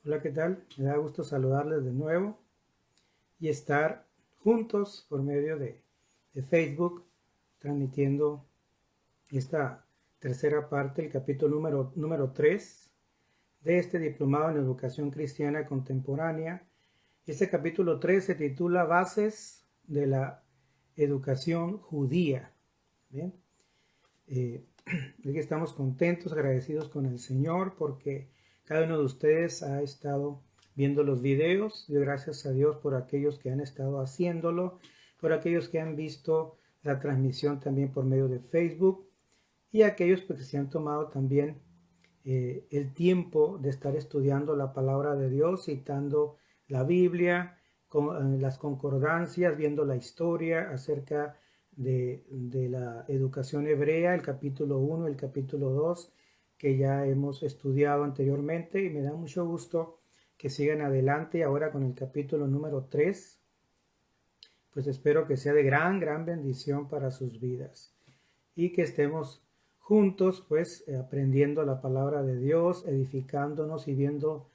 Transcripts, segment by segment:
Hola, ¿qué tal? Me da gusto saludarles de nuevo y estar juntos por medio de Facebook, transmitiendo esta tercera parte, el capítulo número 3 de este diplomado en Educación Cristiana Contemporánea. Este capítulo 3 se titula Bases de la Educación Judía. Bien, aquí estamos contentos, agradecidos con el Señor porque cada uno de ustedes ha estado viendo los videos. Doy gracias a Dios por aquellos que han estado haciéndolo, por aquellos que han visto la transmisión también por medio de Facebook y aquellos que se han tomado también el tiempo de estar estudiando la palabra de Dios, citando la Biblia, con las concordancias, viendo la historia acerca de la educación hebrea, el capítulo 1, el capítulo 2, que ya hemos estudiado anteriormente, y me da mucho gusto que sigan adelante ahora con el capítulo número 3. Pues espero que sea de gran bendición para sus vidas y que estemos juntos pues aprendiendo la palabra de Dios, edificándonos y viendo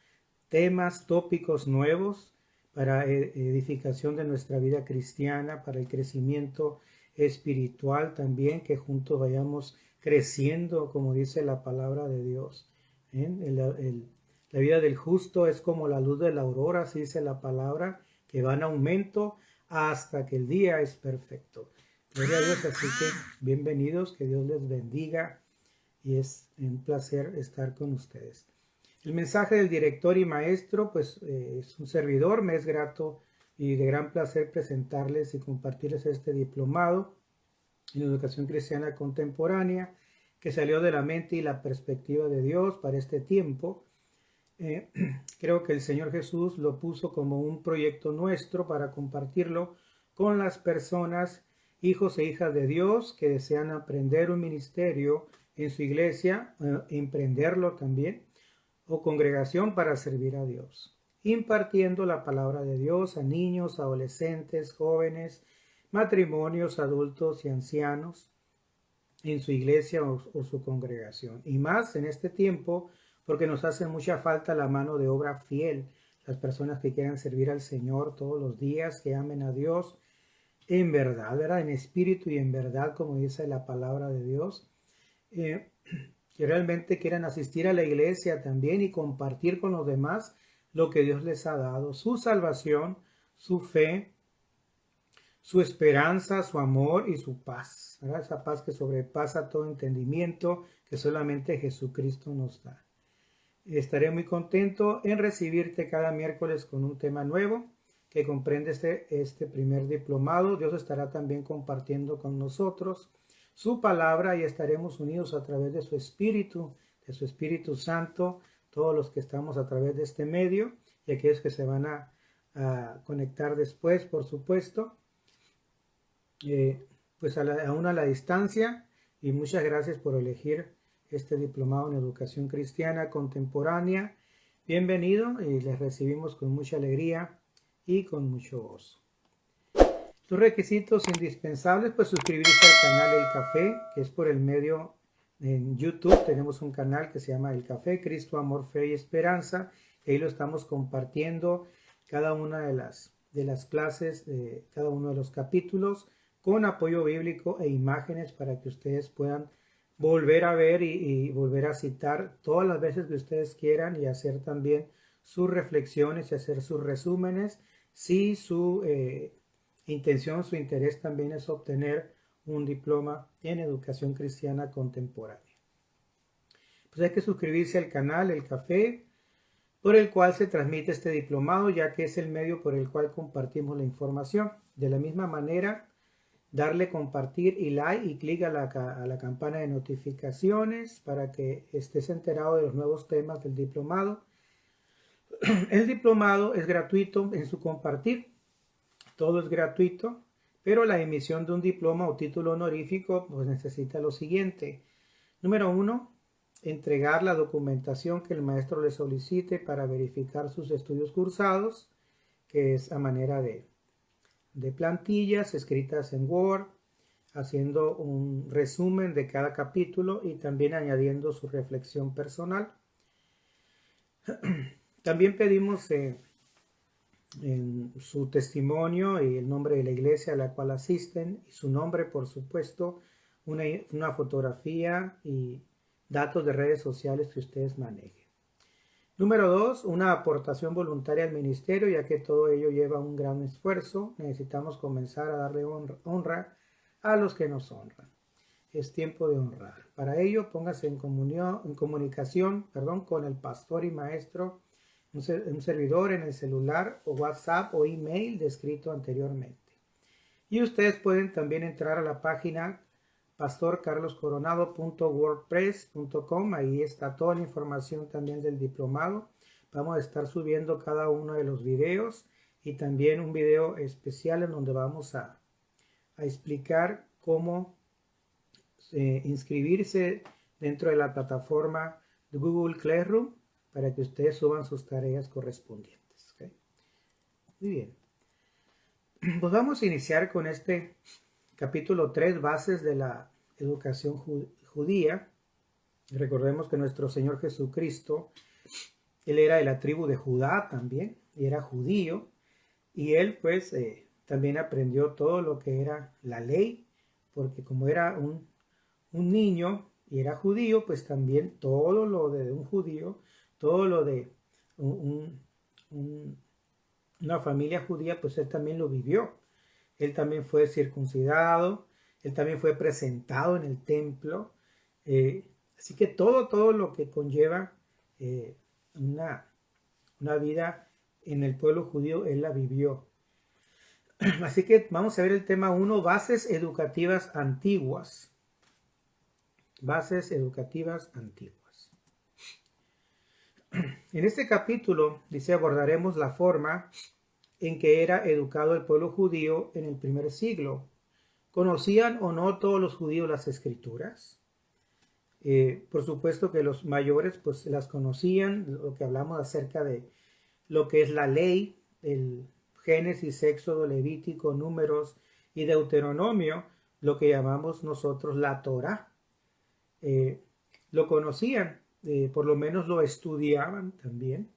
temas, tópicos nuevos para edificación de nuestra vida cristiana, para el crecimiento espiritual también, que juntos vayamos creciendo, como dice la palabra de Dios. La vida del justo es como la luz de la aurora, así dice la palabra, que va en aumento hasta que el día es perfecto. Gloria a Dios, así que bienvenidos, que Dios les bendiga y es un placer estar con ustedes. El mensaje del director y maestro, pues es un servidor, me es grato y de gran placer presentarles y compartirles este diplomado en educación cristiana contemporánea que salió de la mente y la perspectiva de Dios para este tiempo. Creo que el Señor Jesús lo puso como un proyecto nuestro para compartirlo con las personas, hijos e hijas de Dios que desean aprender un ministerio en su iglesia, emprenderlo también, o congregación para servir a Dios, impartiendo la palabra de Dios a niños, adolescentes, jóvenes, matrimonios, adultos y ancianos en su iglesia o su congregación. Y más en este tiempo, porque nos hace mucha falta la mano de obra fiel, las personas que quieran servir al Señor todos los días, que amen a Dios en verdad, ¿verdad? En espíritu y en verdad, como dice la palabra de Dios. Que realmente quieran asistir a la iglesia también y compartir con los demás lo que Dios les ha dado, su salvación, su fe, su esperanza, su amor y su paz, ¿verdad? Esa paz que sobrepasa todo entendimiento que solamente Jesucristo nos da. Estaré muy contento en recibirte cada miércoles con un tema nuevo que comprende este primer diplomado. Dios estará también compartiendo con nosotros su palabra y estaremos unidos a través de su Espíritu Santo, todos los que estamos a través de este medio y aquellos que se van a conectar después, por supuesto, pues aún a la distancia. Y muchas gracias por elegir este diplomado en educación cristiana contemporánea. Bienvenido y les recibimos con mucha alegría y con mucho gozo. Los requisitos indispensables, pues suscribirse al canal El Café, que es por el medio en YouTube. Tenemos un canal que se llama El Café, Cristo, Amor, Fe y Esperanza. Y ahí lo estamos compartiendo cada una de las clases, de cada uno de los capítulos, con apoyo bíblico e imágenes para que ustedes puedan volver a ver y volver a citar todas las veces que ustedes quieran y hacer también sus reflexiones y hacer sus resúmenes si su intención, su interés también es obtener un diploma en educación cristiana contemporánea. Pues hay que suscribirse al canal El Café, por el cual se transmite este diplomado, ya que es el medio por el cual compartimos la información. De la misma manera, darle compartir y like y clic a la campana de notificaciones para que estés enterado de los nuevos temas del diplomado. El diplomado es gratuito en su compartir. Todo es gratuito, pero la emisión de un diploma o título honorífico pues necesita lo siguiente. Número 1, entregar la documentación que el maestro le solicite para verificar sus estudios cursados, que es a manera de plantillas escritas en Word, haciendo un resumen de cada capítulo y también añadiendo su reflexión personal. También pedimos en su testimonio y el nombre de la iglesia a la cual asisten y su nombre, por supuesto, una fotografía y datos de redes sociales que ustedes manejen. Número 2, una aportación voluntaria al ministerio, ya que todo ello lleva un gran esfuerzo. Necesitamos comenzar a darle honra a los que nos honran. Es tiempo de honrar. Para ello, póngase en comunicación con el pastor y maestro, un servidor en el celular o WhatsApp o email descrito anteriormente. Y ustedes pueden también entrar a la página pastorcarloscoronado.wordpress.com. Ahí está toda la información también del diplomado. Vamos a estar subiendo cada uno de los videos y también un video especial en donde vamos a explicar cómo inscribirse dentro de la plataforma de Google Classroom para que ustedes suban sus tareas correspondientes. ¿Okay? Muy bien. Pues vamos a iniciar con este capítulo 3, bases de la educación judía. Recordemos que nuestro Señor Jesucristo, Él era de la tribu de Judá también, y era judío, y Él pues también aprendió todo lo que era la ley, porque como era un niño y era judío, pues también todo lo de un judío, todo lo de una familia judía, pues él también lo vivió. Él también fue circuncidado, él también fue presentado en el templo. Así que todo lo que conlleva una vida en el pueblo judío, él la vivió. Así que vamos a ver el tema 1, bases educativas antiguas. Bases educativas antiguas. En este capítulo, dice, abordaremos la forma en que era educado el pueblo judío en el primer siglo. ¿Conocían o no todos los judíos las escrituras? Por supuesto que los mayores pues las conocían, lo que hablamos acerca de lo que es la ley, el Génesis, Éxodo, Levítico, Números y Deuteronomio, lo que llamamos nosotros la Torá. Lo conocían, por lo menos lo estudiaban también.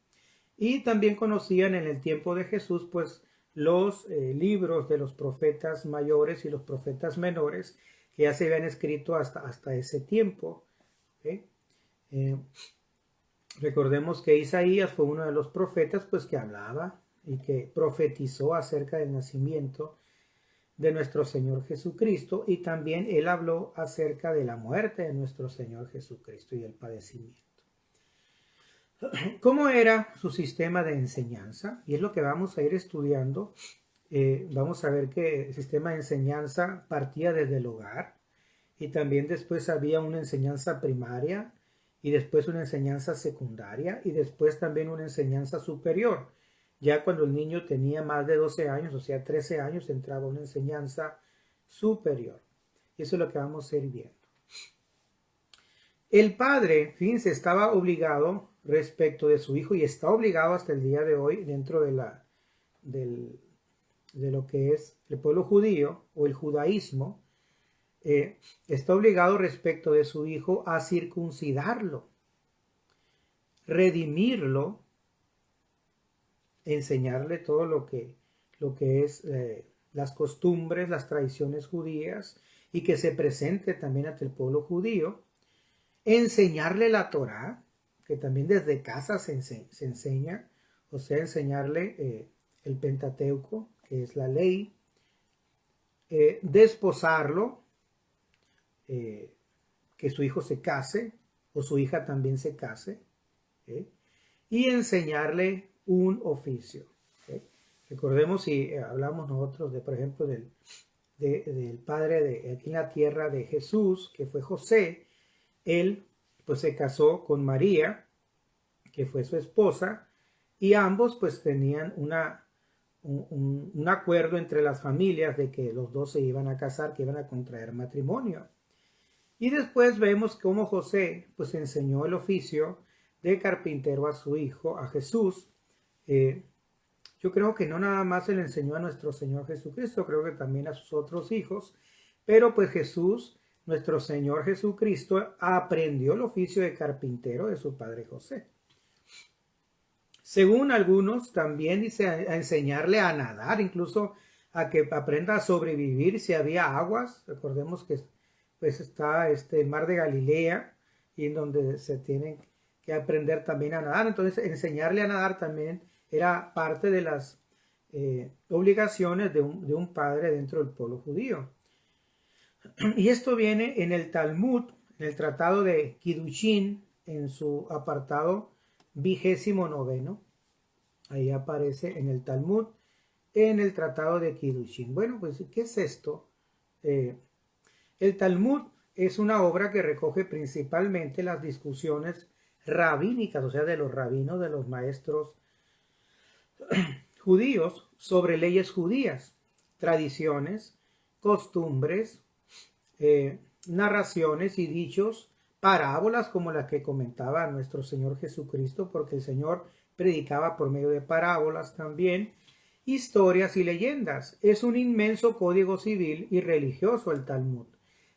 Y también conocían en el tiempo de Jesús, pues, los libros de los profetas mayores y los profetas menores que ya se habían escrito hasta ese tiempo. ¿Okay? Recordemos que Isaías fue uno de los profetas, pues, que hablaba y que profetizó acerca del nacimiento de nuestro Señor Jesucristo, y también él habló acerca de la muerte de nuestro Señor Jesucristo y el padecimiento. ¿Cómo era su sistema de enseñanza? Y es lo que vamos a ir estudiando. Vamos a ver que el sistema de enseñanza partía desde el hogar, y también después había una enseñanza primaria, y después una enseñanza secundaria, y después también una enseñanza superior. Ya cuando el niño tenía más de 12 años, o sea, 13 años, entraba una enseñanza superior. Y eso es lo que vamos a ir viendo. El padre, fíjense, estaba obligado respecto de su hijo, y está obligado hasta el día de hoy dentro de lo que es el pueblo judío o el judaísmo, está obligado respecto de su hijo a circuncidarlo, redimirlo, enseñarle todo lo que es las costumbres, las tradiciones judías, y que se presente también ante el pueblo judío, enseñarle la Torá, que también desde casa se enseña, o sea, enseñarle el Pentateuco, que es la ley, desposarlo, que su hijo se case, o su hija también se case, y enseñarle un oficio. Recordemos, si hablamos nosotros de, por ejemplo, del padre aquí en la tierra de Jesús, que fue José, él pues se casó con María, que fue su esposa, y ambos pues tenían un acuerdo entre las familias de que los dos se iban a casar, que iban a contraer matrimonio. Y después vemos cómo José pues enseñó el oficio de carpintero a su hijo, a Jesús. Yo creo que no nada más se le enseñó a nuestro Señor Jesucristo, creo que también a sus otros hijos, pero pues Jesús, nuestro Señor Jesucristo, aprendió el oficio de carpintero de su padre José. Según algunos, también dice a enseñarle a nadar, incluso a que aprenda a sobrevivir si había aguas. Recordemos que pues está el mar de Galilea, y en donde se tienen que aprender también a nadar. Entonces, enseñarle a nadar también era parte de las obligaciones de un padre dentro del pueblo judío. Y esto viene en el Talmud, en el tratado de Kiddushin, en su apartado 29. Ahí aparece en el Talmud, en el tratado de Kiddushin. Bueno, pues, ¿qué es esto? El Talmud es una obra que recoge principalmente las discusiones rabínicas, o sea, de los rabinos, de los maestros judíos, sobre leyes judías, tradiciones, costumbres, narraciones y dichos, parábolas como las que comentaba nuestro Señor Jesucristo, porque el Señor predicaba por medio de parábolas también, historias y leyendas. Es un inmenso código civil y religioso el Talmud,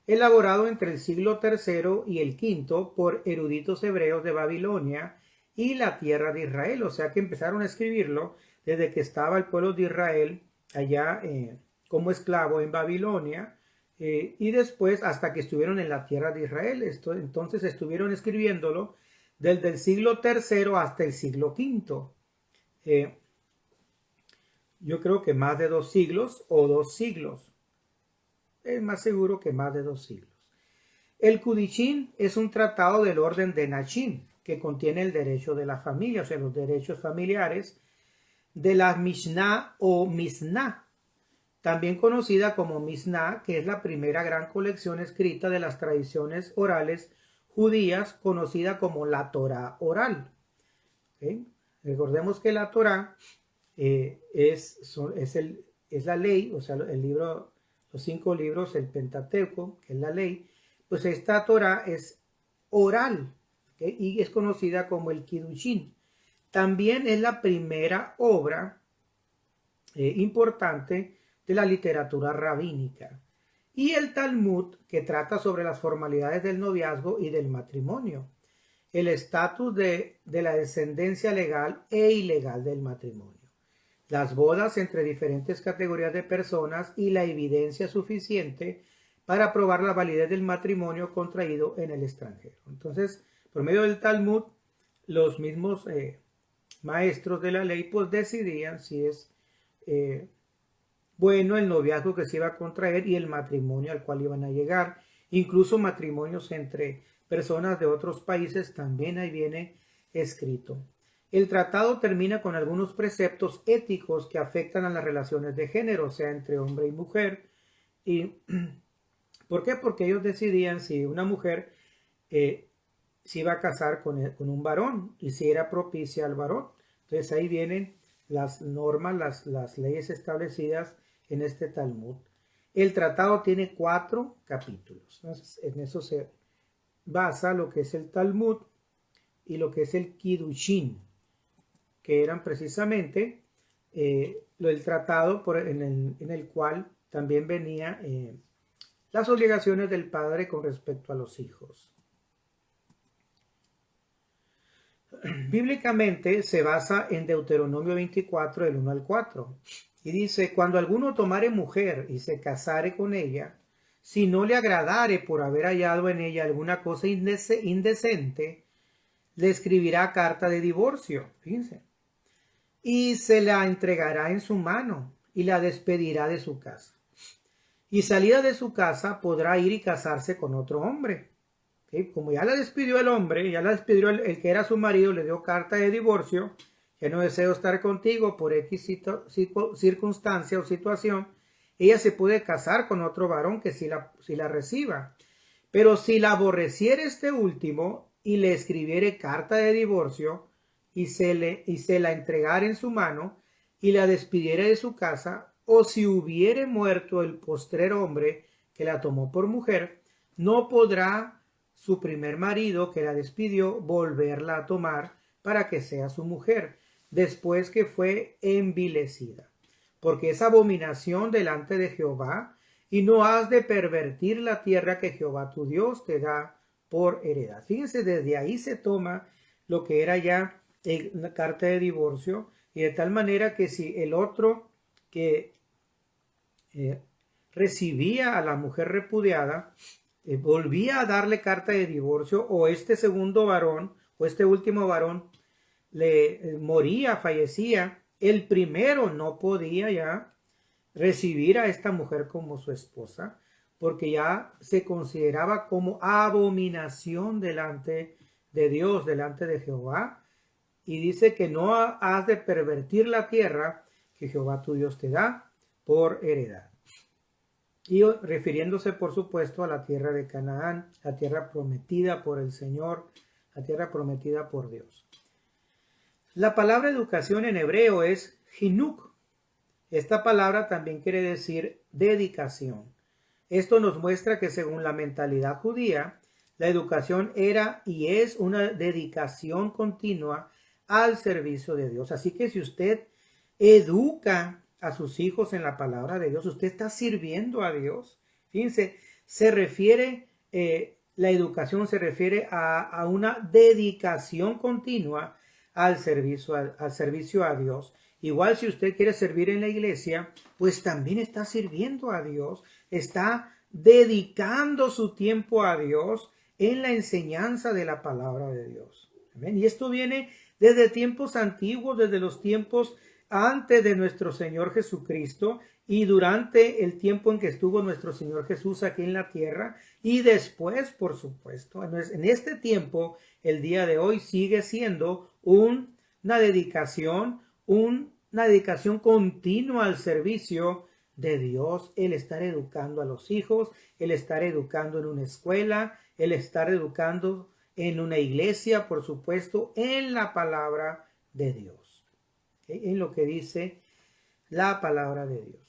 elaborado entre el siglo III y el V por eruditos hebreos de Babilonia y la tierra de Israel. O sea que empezaron a escribirlo desde que estaba el pueblo de Israel allá como esclavo en Babilonia, y después hasta que estuvieron en la tierra de Israel. Entonces estuvieron escribiéndolo desde el siglo III hasta el siglo V. Yo creo que más de 2 siglos o 2 siglos. Es más seguro que más de 2 siglos. El Kiddushin es un tratado del orden de Nashim, que contiene el derecho de la familia, o sea, los derechos familiares, de la Mishnah o Mishnah, también conocida como Mishnah, que es la primera gran colección escrita de las tradiciones orales judías, conocida como la Torá oral. ¿Okay? Recordemos que la Torá es la ley, o sea, el libro, los 5 libros, el Pentateuco, que es la ley. Pues esta Torá es oral, ¿okay? Y es conocida como el Kiddushin. También es la primera obra importante de la literatura rabínica. Y el Talmud, que trata sobre las formalidades del noviazgo y del matrimonio, el estatus de la descendencia legal e ilegal del matrimonio, las bodas entre diferentes categorías de personas y la evidencia suficiente para probar la validez del matrimonio contraído en el extranjero. Entonces, por medio del Talmud, los mismos maestros de la ley pues decidían si es bueno el noviazgo que se iba a contraer y el matrimonio al cual iban a llegar. Incluso matrimonios entre personas de otros países también ahí viene escrito. El tratado termina con algunos preceptos éticos que afectan a las relaciones de género, o sea, entre hombre y mujer. ¿Y por qué? Porque ellos decidían si una mujer se iba a casar con un varón y si era propicia al varón. Entonces ahí vienen las normas, las leyes establecidas en este Talmud. El tratado tiene 4 capítulos. Entonces, en eso se basa lo que es el Talmud y lo que es el Kiddushin, que eran precisamente el tratado en el cual también venía las obligaciones del padre con respecto a los hijos. Bíblicamente se basa en Deuteronomio 24, del 1 al 4. Y dice, cuando alguno tomare mujer y se casare con ella, si no le agradare por haber hallado en ella alguna cosa indecente, le escribirá carta de divorcio, fíjense, y se la entregará en su mano y la despedirá de su casa. Y salida de su casa podrá ir y casarse con otro hombre. ¿Okay? Como ya la despidió el hombre, ya la despidió el que era su marido, le dio carta de divorcio, que no deseo estar contigo por X circunstancia o situación, ella se puede casar con otro varón que si la reciba. Pero si la aborreciere este último y le escribiere carta de divorcio y se la entregare en su mano y la despidiere de su casa, o si hubiere muerto el postrer hombre que la tomó por mujer, no podrá su primer marido que la despidió volverla a tomar para que sea su mujer, después que fue envilecida, porque es abominación delante de Jehová, y no has de pervertir la tierra que Jehová tu Dios te da por heredad. Fíjense, desde ahí se toma lo que era ya una carta de divorcio, y de tal manera que si el otro que recibía a la mujer repudiada volvía a darle carta de divorcio, o este segundo varón o este último varón le moría, fallecía, el primero no podía ya recibir a esta mujer como su esposa, porque ya se consideraba como abominación delante de Dios, delante de Jehová. Y dice que no has de pervertir la tierra que Jehová tu Dios te da por heredad. Y refiriéndose, por supuesto, a la tierra de Canaán, la tierra prometida por el Señor, la tierra prometida por Dios. La palabra educación en hebreo es jinuk. Esta palabra también quiere decir dedicación. Esto nos muestra que según la mentalidad judía, la educación era y es una dedicación continua al servicio de Dios. Así que si usted educa a sus hijos en la palabra de Dios, usted está sirviendo a Dios. Fíjense, la educación se refiere a una dedicación continua al servicio a Dios. Igual si usted quiere servir en la iglesia, pues también está sirviendo a Dios, está dedicando su tiempo a Dios en la enseñanza de la palabra de Dios. ¿Amén? Y esto viene desde tiempos antiguos, desde los tiempos antes de nuestro Señor Jesucristo y durante el tiempo en que estuvo nuestro Señor Jesús aquí en la tierra y después, por supuesto. En este tiempo, el día de hoy sigue siendo una dedicación continua al servicio de Dios, el estar educando a los hijos, el estar educando en una escuela, el estar educando en una iglesia, por supuesto, en la palabra de Dios, ¿okay? En lo que dice la palabra de Dios.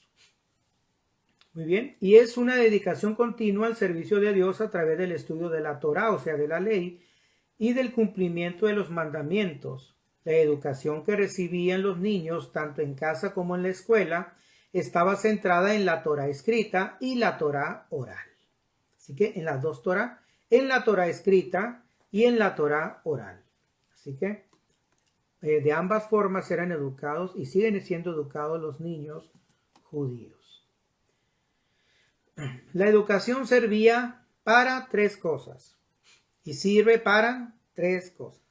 Muy bien, y es una dedicación continua al servicio de Dios a través del estudio de la Torá, o sea, de la ley, y del cumplimiento de los mandamientos. La educación que recibían los niños, tanto en casa como en la escuela, estaba centrada en la Torá escrita y la Torá oral. Así que en las dos Torá, en la Torá escrita y en la Torá oral. Así que de ambas formas eran educados y siguen siendo educados los niños judíos. La educación servía para tres cosas y sirve para tres cosas.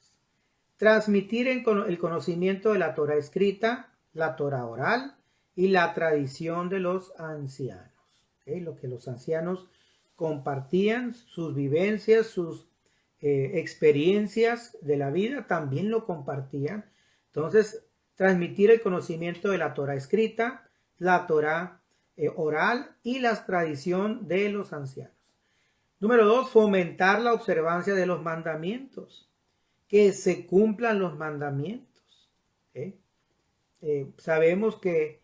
Transmitir el conocimiento de la Torá escrita, la Torá oral y la tradición de los ancianos. ¿Okay? Lo que los ancianos compartían, sus vivencias, sus experiencias de la vida, también lo compartían. Entonces, transmitir el conocimiento de la Torá escrita, la Torá oral y la tradición de los ancianos. Número 2, fomentar la observancia de los mandamientos. Que se cumplan los mandamientos. ¿Okay? Sabemos que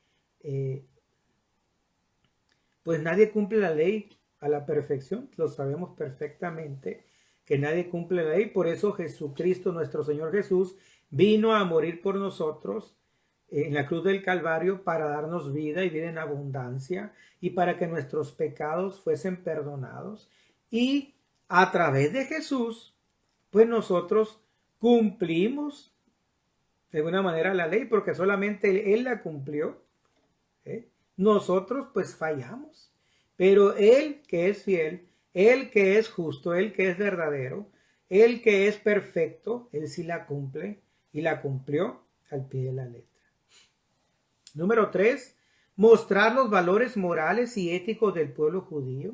pues nadie cumple la ley a la perfección, lo sabemos perfectamente que nadie cumple la ley, por eso Jesucristo, nuestro Señor Jesús, vino a morir por nosotros en la cruz del Calvario para darnos vida y vida en abundancia y para que nuestros pecados fuesen perdonados, y a través de Jesús pues nosotros cumplimos de alguna manera la ley, porque solamente Él la cumplió. Nosotros pues fallamos, pero Él que es fiel, Él que es justo, Él que es verdadero, Él que es perfecto, Él sí la cumple y la cumplió al pie de la letra. Número 3, mostrar los valores morales y éticos del pueblo judío.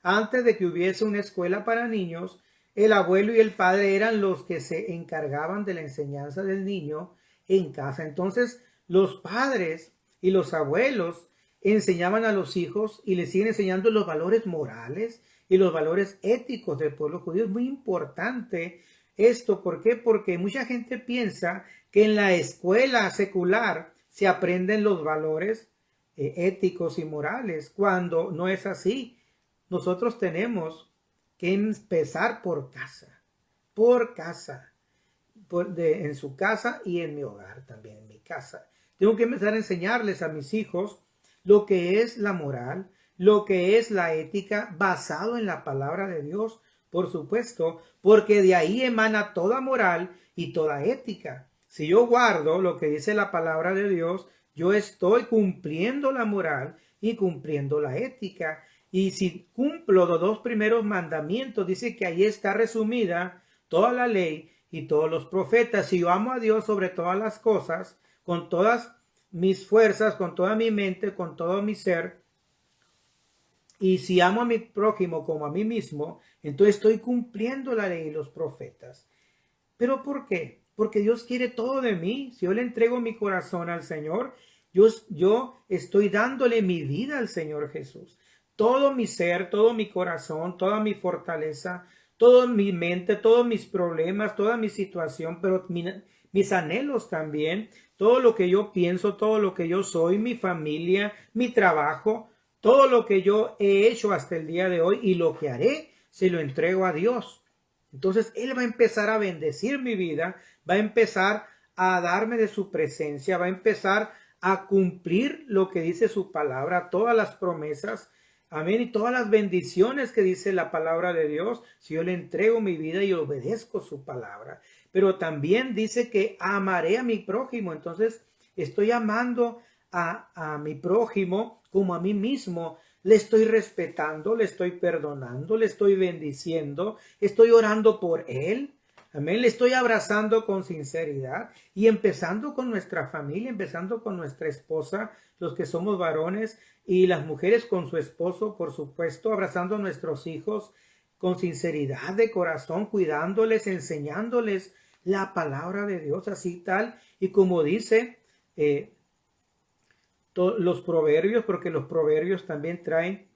Antes de que hubiese una escuela para niños, el abuelo y el padre eran los que se encargaban de la enseñanza del niño en casa. Entonces, los padres y los abuelos enseñaban a los hijos y les siguen enseñando los valores morales y los valores éticos del pueblo judío. Es muy importante esto. ¿Por qué? Porque mucha gente piensa que en la escuela secular se aprenden los valores éticos y morales, cuando no es así. Nosotros tenemos que empezar por casa, en su casa y en mi hogar también, en mi casa. Tengo que empezar a enseñarles a mis hijos lo que es la moral, lo que es la ética, basado en la palabra de Dios, por supuesto, porque de ahí emana toda moral y toda ética. Si yo guardo lo que dice la palabra de Dios, yo estoy cumpliendo la moral y cumpliendo la ética. Y si cumplo los dos primeros mandamientos, dice que ahí está resumida toda la ley y todos los profetas. Si yo amo a Dios sobre todas las cosas, con todas mis fuerzas, con toda mi mente, con todo mi ser, y si amo a mi prójimo como a mí mismo, entonces estoy cumpliendo la ley y los profetas. ¿Pero por qué? Porque Dios quiere todo de mí. Si yo le entrego mi corazón al Señor, yo estoy dándole mi vida al Señor Jesús. Todo mi ser, todo mi corazón, toda mi fortaleza, toda mi mente, todos mis problemas, toda mi situación, pero mis anhelos también, todo lo que yo pienso, todo lo que yo soy, mi familia, mi trabajo, todo lo que yo he hecho hasta el día de hoy y lo que haré, se lo entrego a Dios. Entonces Él va a empezar a bendecir mi vida, va a empezar a darme de su presencia, va a empezar a cumplir lo que dice su palabra, todas las promesas, amén, y todas las bendiciones que dice la palabra de Dios, si yo le entrego mi vida y obedezco su palabra. Pero también dice que amaré a mi prójimo, entonces estoy amando a mi prójimo como a mí mismo. Le estoy respetando, le estoy perdonando, le estoy bendiciendo, estoy orando por él. Amén. Le estoy abrazando con sinceridad y empezando con nuestra familia, empezando con nuestra esposa, los que somos varones, y las mujeres con su esposo, por supuesto, abrazando a nuestros hijos con sinceridad de corazón, cuidándoles, enseñándoles la palabra de Dios, así tal y como dice los proverbios, porque los proverbios también traen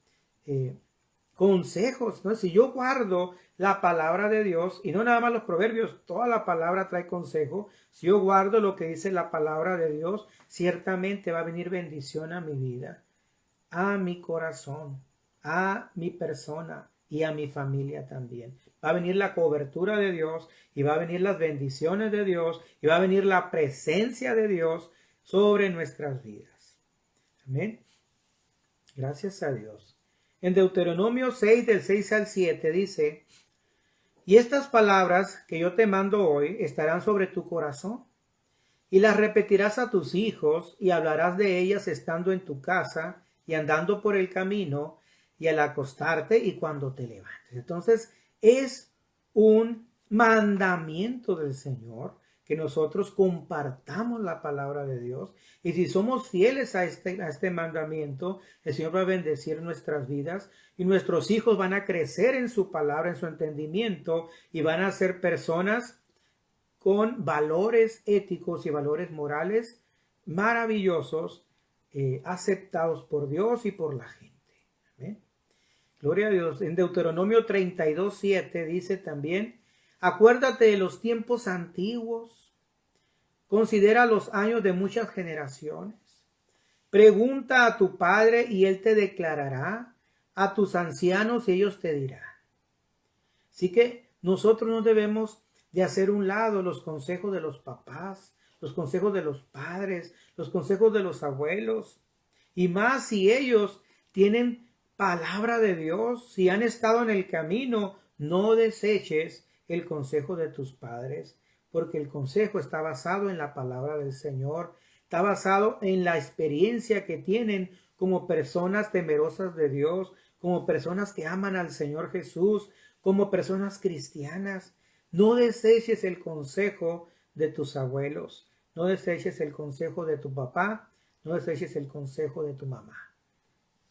consejos, ¿no? Si yo guardo la palabra de Dios, y no nada más los proverbios, toda la palabra trae consejo. Si yo guardo lo que dice la palabra de Dios, ciertamente va a venir bendición a mi vida, a mi corazón, a mi persona y a mi familia también. Va a venir la cobertura de Dios y va a venir las bendiciones de Dios y va a venir la presencia de Dios sobre nuestras vidas. Amén. Gracias a Dios. En Deuteronomio 6, del 6 al 7 dice: y estas palabras que yo te mando hoy estarán sobre tu corazón, y las repetirás a tus hijos, y hablarás de ellas estando en tu casa, y andando por el camino, y al acostarte, y cuando te levantes. Entonces, es un mandamiento del Señor que nosotros compartamos la palabra de Dios. Y si somos fieles a este mandamiento, el Señor va a bendecir nuestras vidas y nuestros hijos van a crecer en su palabra, en su entendimiento, y van a ser personas con valores éticos y valores morales maravillosos, aceptados por Dios y por la gente. ¿Amén? Gloria a Dios. En Deuteronomio 32, 7 dice también: acuérdate de los tiempos antiguos, considera los años de muchas generaciones. Pregunta a tu padre y él te declarará, a tus ancianos y ellos te dirán. Así que nosotros no debemos de hacer un lado los consejos de los papás, los consejos de los padres, los consejos de los abuelos. Y más si ellos tienen palabra de Dios, si han estado en el camino, no deseches el consejo de tus padres, porque el consejo está basado en la palabra del Señor, está basado en la experiencia que tienen como personas temerosas de Dios, como personas que aman al Señor Jesús, como personas cristianas. No deseches el consejo de tus abuelos, no deseches el consejo de tu papá, no deseches el consejo de tu mamá.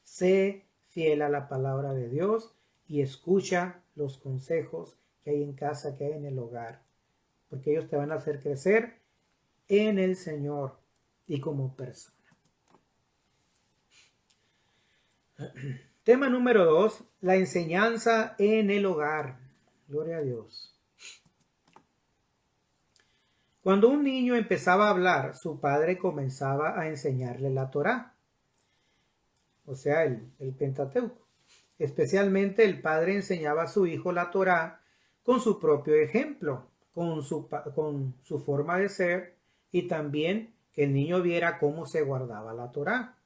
Sé fiel a la palabra de Dios y escucha los consejos que hay en casa, que hay en el hogar, porque ellos te van a hacer crecer en el Señor y como persona. Tema número 2, la enseñanza en el hogar. Gloria a Dios. Cuando un niño empezaba a hablar, su padre comenzaba a enseñarle la Torá, o sea, el Pentateuco. Especialmente el padre enseñaba a su hijo la Torá con su propio ejemplo, con su forma de ser, y también que el niño viera cómo se guardaba la Torá.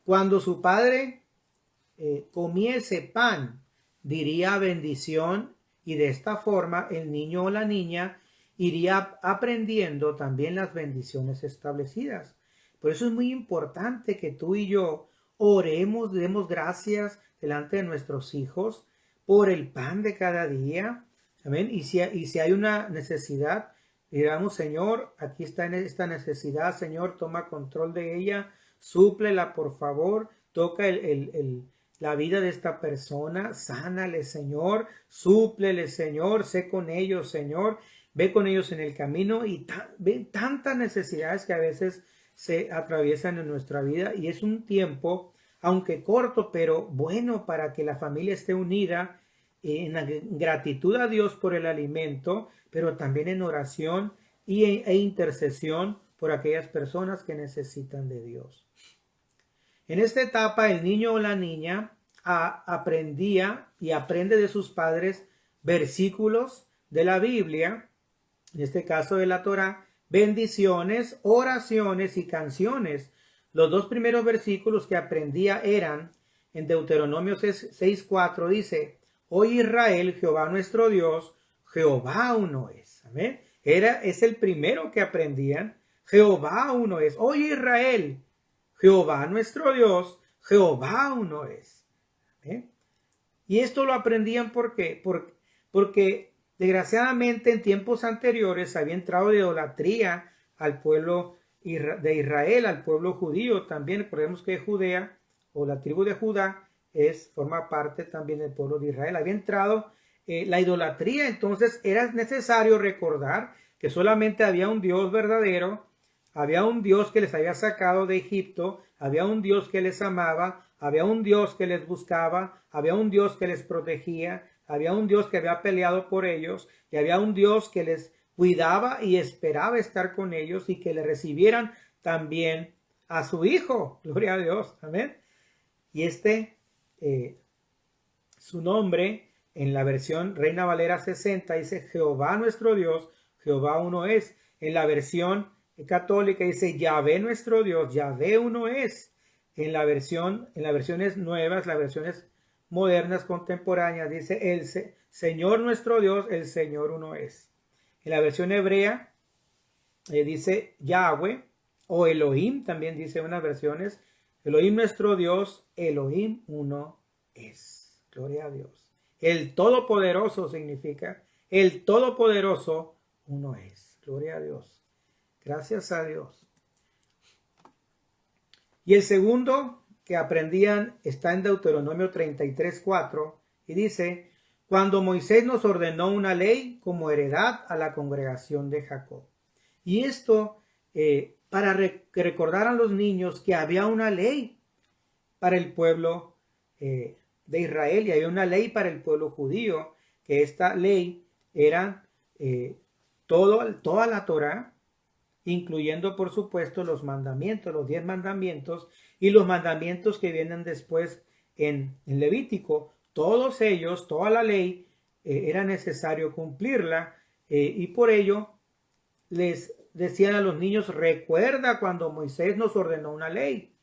Cuando su padre comiese pan, diría bendición, y de esta forma el niño o la niña iría aprendiendo también las bendiciones establecidas. Por eso es muy importante que tú y yo oremos, demos gracias delante de nuestros hijos por el pan de cada día. Amén. Y si hay una necesidad, digamos, Señor, aquí está en esta necesidad, Señor, toma control de ella, súplela, por favor, toca la vida de esta persona, sánale, Señor, súplele, Señor, sé con ellos, Señor, ve con ellos en el camino y ve tantas necesidades que a veces se atraviesan en nuestra vida y es un tiempo, aunque corto, pero bueno para que la familia esté unida en gratitud a Dios por el alimento, pero también en oración e intercesión por aquellas personas que necesitan de Dios. En esta etapa el niño o la niña aprendía y aprende de sus padres versículos de la Biblia, en este caso de la Torá, bendiciones, oraciones y canciones. Los dos primeros versículos que aprendía eran en Deuteronomio 6:4 dice: Oye Israel, Jehová nuestro Dios, Jehová uno es. Amén. Es el primero que aprendían. Jehová uno es. Oye Israel, Jehová nuestro Dios, Jehová uno es. ¿Eh? Y esto lo aprendían ¿por qué? Porque desgraciadamente en tiempos anteriores había entrado de idolatría al pueblo de Israel, al pueblo judío también. Recordemos que Judea o la tribu de Judá forma parte también del pueblo de Israel. Había entrado la idolatría, entonces era necesario recordar que solamente había un Dios verdadero. Había un Dios que les había sacado de Egipto, había un Dios que les amaba, había un Dios que les buscaba, había un Dios que les protegía, había un Dios que había peleado por ellos y había un Dios que les cuidaba y esperaba estar con ellos y que le recibieran también a su Hijo. Gloria a Dios. Amén. Y su nombre en la versión Reina Valera 60 dice Jehová nuestro Dios, Jehová uno es. En la versión católica dice Yahvé nuestro Dios, Yahvé uno es. En las versiones nuevas, las versiones modernas, contemporáneas, dice el Señor nuestro Dios, el Señor uno es. En la versión hebrea dice Yahweh o Elohim, también dice en unas versiones, Elohim nuestro Dios, Elohim uno es. Gloria a Dios. El Todopoderoso significa, el Todopoderoso uno es. Gloria a Dios. Gracias a Dios. Y el segundo que aprendían está en Deuteronomio 33:4 y dice, cuando Moisés nos ordenó una ley como heredad a la congregación de Jacob. Y esto para que recordaran los niños que había una ley para el pueblo de Israel y había una ley para el pueblo judío, que esta ley era toda la Torá, incluyendo por supuesto los mandamientos, los 10 mandamientos y los mandamientos que vienen después en Levítico. Todos ellos, toda la ley, era necesario cumplirla y por ello les decían a los niños, recuerda cuando Moisés nos ordenó una ley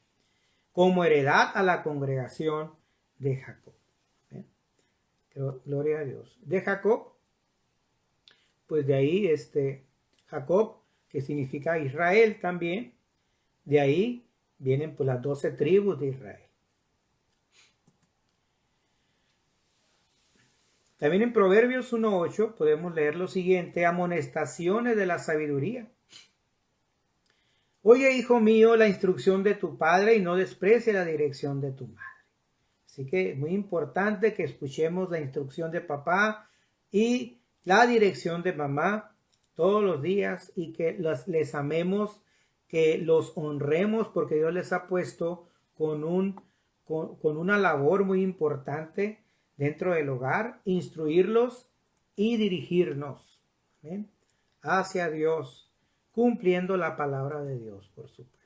como heredad a la congregación de Jacob. Gloria a Dios. De Jacob, pues de ahí Jacob, que significa Israel también, de ahí vienen pues las 12 tribus de Israel. También en Proverbios 1:8 podemos leer lo siguiente, amonestaciones de la sabiduría. Oye, hijo mío, la instrucción de tu padre y no desprecie la dirección de tu madre. Así que es muy importante que escuchemos la instrucción de papá y la dirección de mamá todos los días y que les amemos, que los honremos porque Dios les ha puesto con una labor muy importante dentro del hogar, instruirlos y dirigirnos, ¿ven?, hacia Dios, cumpliendo la palabra de Dios, por supuesto.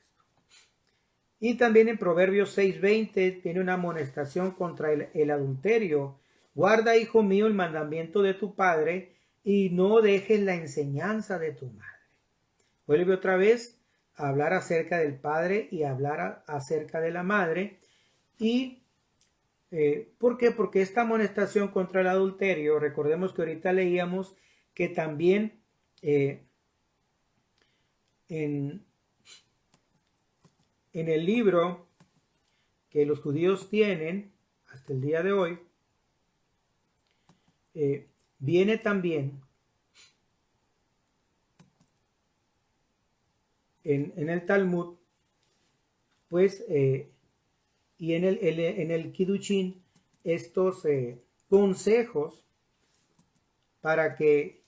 Y también en Proverbios 6:20 tiene una amonestación contra el adulterio. Guarda, hijo mío, el mandamiento de tu padre y no dejes la enseñanza de tu madre. Vuelve otra vez a hablar acerca del padre y a hablar acerca de la madre. Y ¿por qué? Porque esta amonestación contra el adulterio, recordemos que ahorita leíamos que también en el libro que los judíos tienen hasta el día de hoy, viene también en el Talmud, pues, y en el Kiddushin, estos consejos para que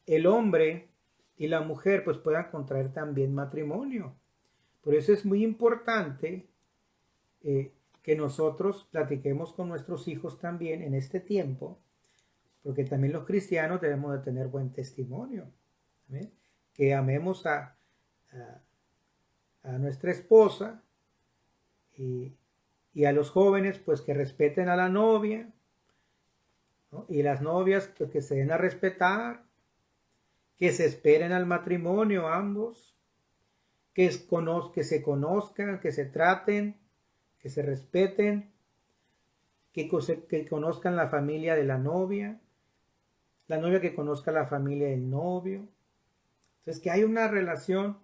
el hombre y la mujer pues puedan contraer también matrimonio. Por eso es muy importante que nosotros platiquemos con nuestros hijos también en este tiempo, porque también los cristianos debemos de tener buen testimonio, ¿sí? Que amemos a nuestra esposa y a los jóvenes pues que respeten a la novia, ¿no? Y las novias pues, que se den a respetar, que se esperen al matrimonio ambos, que se conozcan, que se traten, que se respeten, que conozcan la familia de la novia que conozca la familia del novio. Entonces, que hay una relación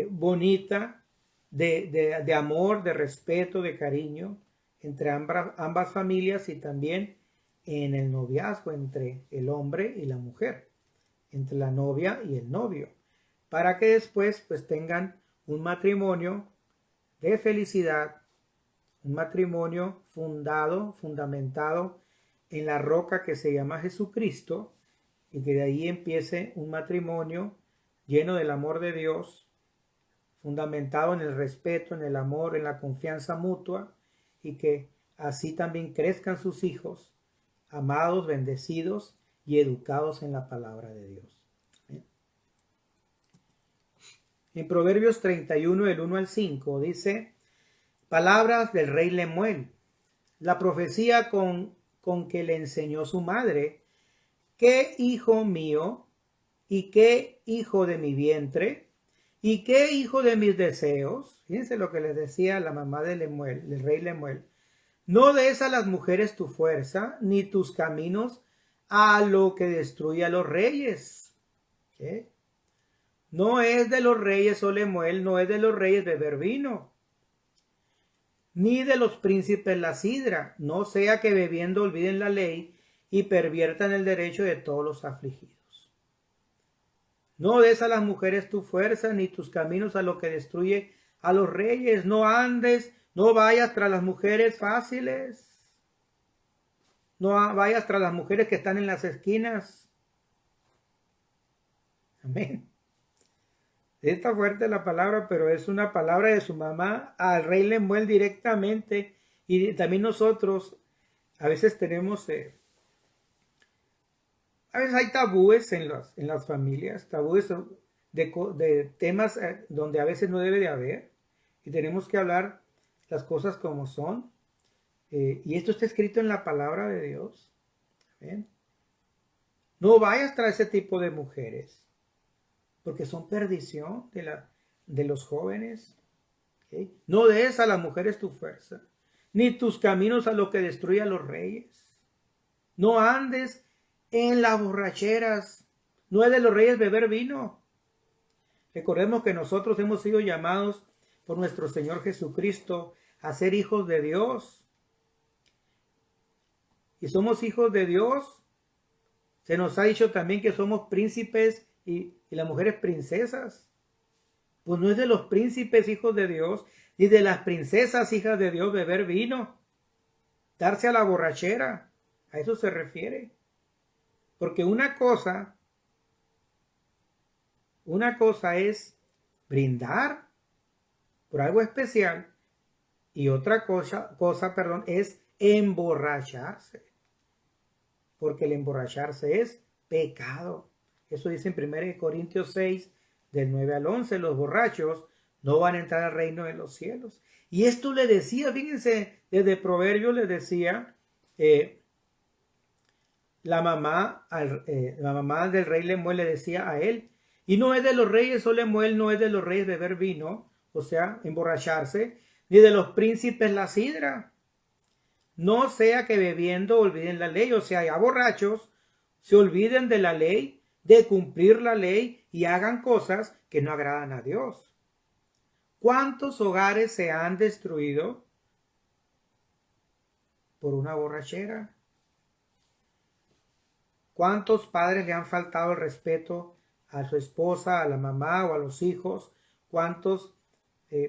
bonita de amor, de respeto, de cariño entre ambas familias y también en el noviazgo entre el hombre y la mujer, entre la novia y el novio, para que después pues tengan un matrimonio de felicidad, un matrimonio fundamentado en la roca que se llama Jesucristo, y que de ahí empiece un matrimonio lleno del amor de Dios, fundamentado en el respeto, en el amor, en la confianza mutua, y que así también crezcan sus hijos, amados, bendecidos y educados en la palabra de Dios. En Proverbios 31, del 1 al 5, dice: palabras del rey Lemuel, la profecía con que le enseñó su madre: ¿qué hijo mío? ¿Y qué hijo de mi vientre? ¿Y qué hijo de mis deseos? Fíjense lo que les decía la mamá de Lemuel, del rey Lemuel. No des a las mujeres tu fuerza, ni tus caminos a lo que destruye a los reyes. ¿Qué? No es de los reyes, oh Lemuel, no es de los reyes beber vino, ni de los príncipes la sidra, no sea que bebiendo olviden la ley y perviertan el derecho de todos los afligidos. No des a las mujeres tu fuerza, ni tus caminos a lo que destruye a los reyes. No andes, no vayas tras las mujeres fáciles. No vayas tras las mujeres que están en las esquinas. Amén. Está fuerte la palabra, pero es una palabra de su mamá al rey Lemuel directamente. Y también nosotros a veces tenemos... a veces hay tabúes en las familias, tabúes de temas donde a veces no debe de haber, y tenemos que hablar las cosas como son, y esto está escrito en la palabra de Dios. ¿Ven? No vayas tras ese tipo de mujeres, porque son perdición de los jóvenes. ¿Okay? No des a las mujeres tu fuerza, ni tus caminos a lo que destruye a los reyes. No andes en las borracheras. No es de los reyes beber vino. Recordemos que nosotros hemos sido llamados por nuestro Señor Jesucristo a ser hijos de Dios. Y somos hijos de Dios. Se nos ha dicho también que somos príncipes y las mujeres princesas. Pues no es de los príncipes hijos de Dios ni de las princesas hijas de Dios beber vino. Darse a la borrachera. A eso se refiere. Porque una cosa es brindar por algo especial y otra cosa, es emborracharse. Porque el emborracharse es pecado. Eso dice en 1 Corintios 6, del 9 al 11, los borrachos no van a entrar al reino de los cielos. Y esto le decía, fíjense, desde Proverbios le decía... La mamá del rey Lemuel le decía a él: y no es de los reyes, oh Lemuel, no es de los reyes beber vino, o sea, emborracharse, ni de los príncipes la sidra. No sea que bebiendo olviden la ley, o sea, ya borrachos se olviden de la ley de cumplir la ley y hagan cosas que no agradan a Dios. ¿Cuántos hogares se han destruido por una borrachera? ¿Cuántos padres le han faltado el respeto a su esposa, a la mamá o a los hijos? ¿Cuántos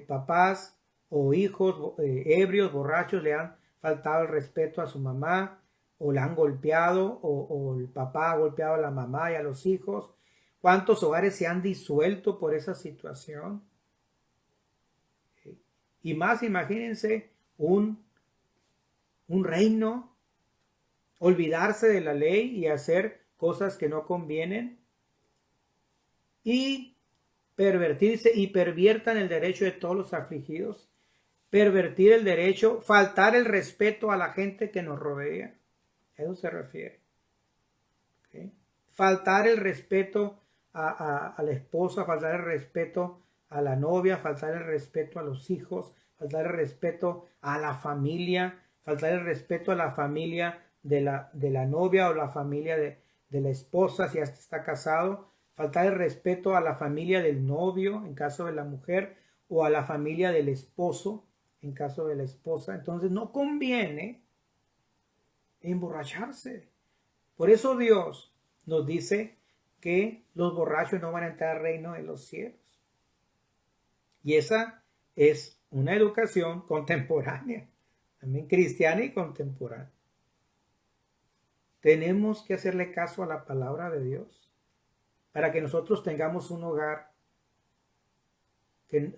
papás o hijos ebrios, borrachos, le han faltado el respeto a su mamá o la han golpeado o el papá ha golpeado a la mamá y a los hijos? ¿Cuántos hogares se han disuelto por esa situación? Y más, imagínense un reino, olvidarse de la ley y hacer cosas que no convienen y pervertirse y perviertan el derecho de todos los afligidos, pervertir el derecho, faltar el respeto a la gente que nos rodea. A eso se refiere. ¿Okay? Faltar el respeto a la esposa, faltar el respeto a la novia, faltar el respeto a los hijos, faltar el respeto a la familia, faltar el respeto a la familia de la novia o la familia de la esposa si hasta está casado, faltar el respeto a la familia del novio en caso de la mujer o a la familia del esposo en caso de la esposa. Entonces no conviene emborracharse. Por eso Dios nos dice que los borrachos no van a entrar al reino de los cielos. Y esa es una educación contemporánea, también cristiana y contemporánea. Tenemos que hacerle caso a la palabra de Dios para que nosotros tengamos un hogar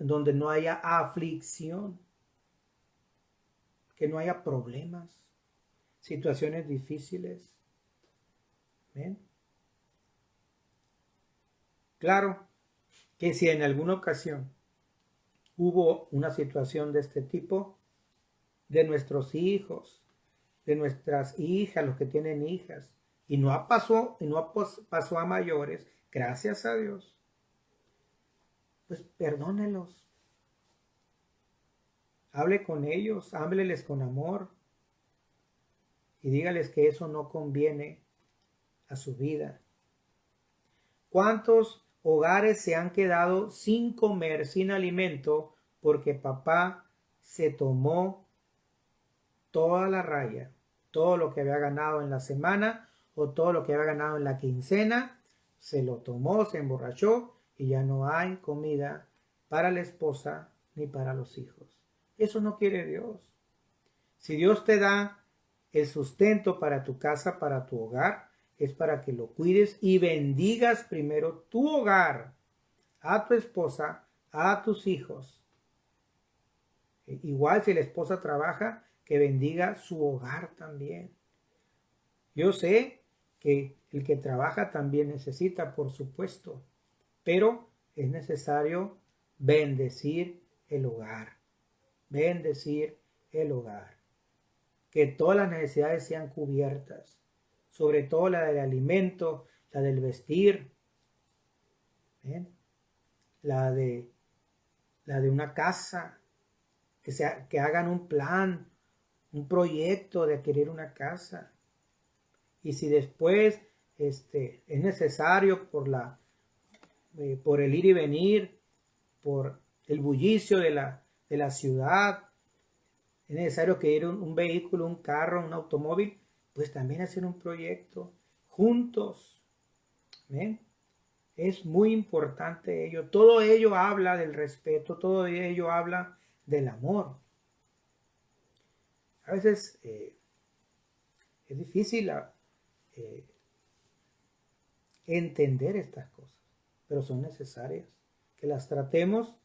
donde no haya aflicción, que no haya problemas, situaciones difíciles. ¿Ven? Claro que si en alguna ocasión hubo una situación de este tipo, de nuestros hijos, de nuestras hijas, los que tienen hijas, y no pasó a mayores, gracias a Dios, pues perdónelos. Hable con ellos, hábleles con amor y dígales que eso no conviene a su vida. ¿Cuántos hogares se han quedado sin comer, sin alimento, porque papá se tomó toda la raya, todo lo que había ganado en la semana o todo lo que había ganado en la quincena, se lo tomó, se emborrachó y ya no hay comida para la esposa ni para los hijos? Eso no quiere Dios. Si Dios te da el sustento para tu casa, para tu hogar, es para que lo cuides y bendigas primero tu hogar, a tu esposa, a tus hijos. Igual si la esposa trabaja, que bendiga su hogar también. Yo sé que el que trabaja también necesita, por supuesto, pero es necesario bendecir el hogar. Bendecir el hogar. Que todas las necesidades sean cubiertas, sobre todo la del alimento, la del vestir, ¿ven? La de una casa, que hagan un plan, un proyecto de adquirir una casa. Y si después es necesario por el ir y venir, por el bullicio de la ciudad, es necesario que ir un vehículo, un carro, un automóvil, pues también hacer un proyecto juntos. ¿Ven? Es muy importante ello. Todo ello habla del respeto, todo ello habla del amor. A veces es difícil entender estas cosas, pero son necesarias, que las tratemos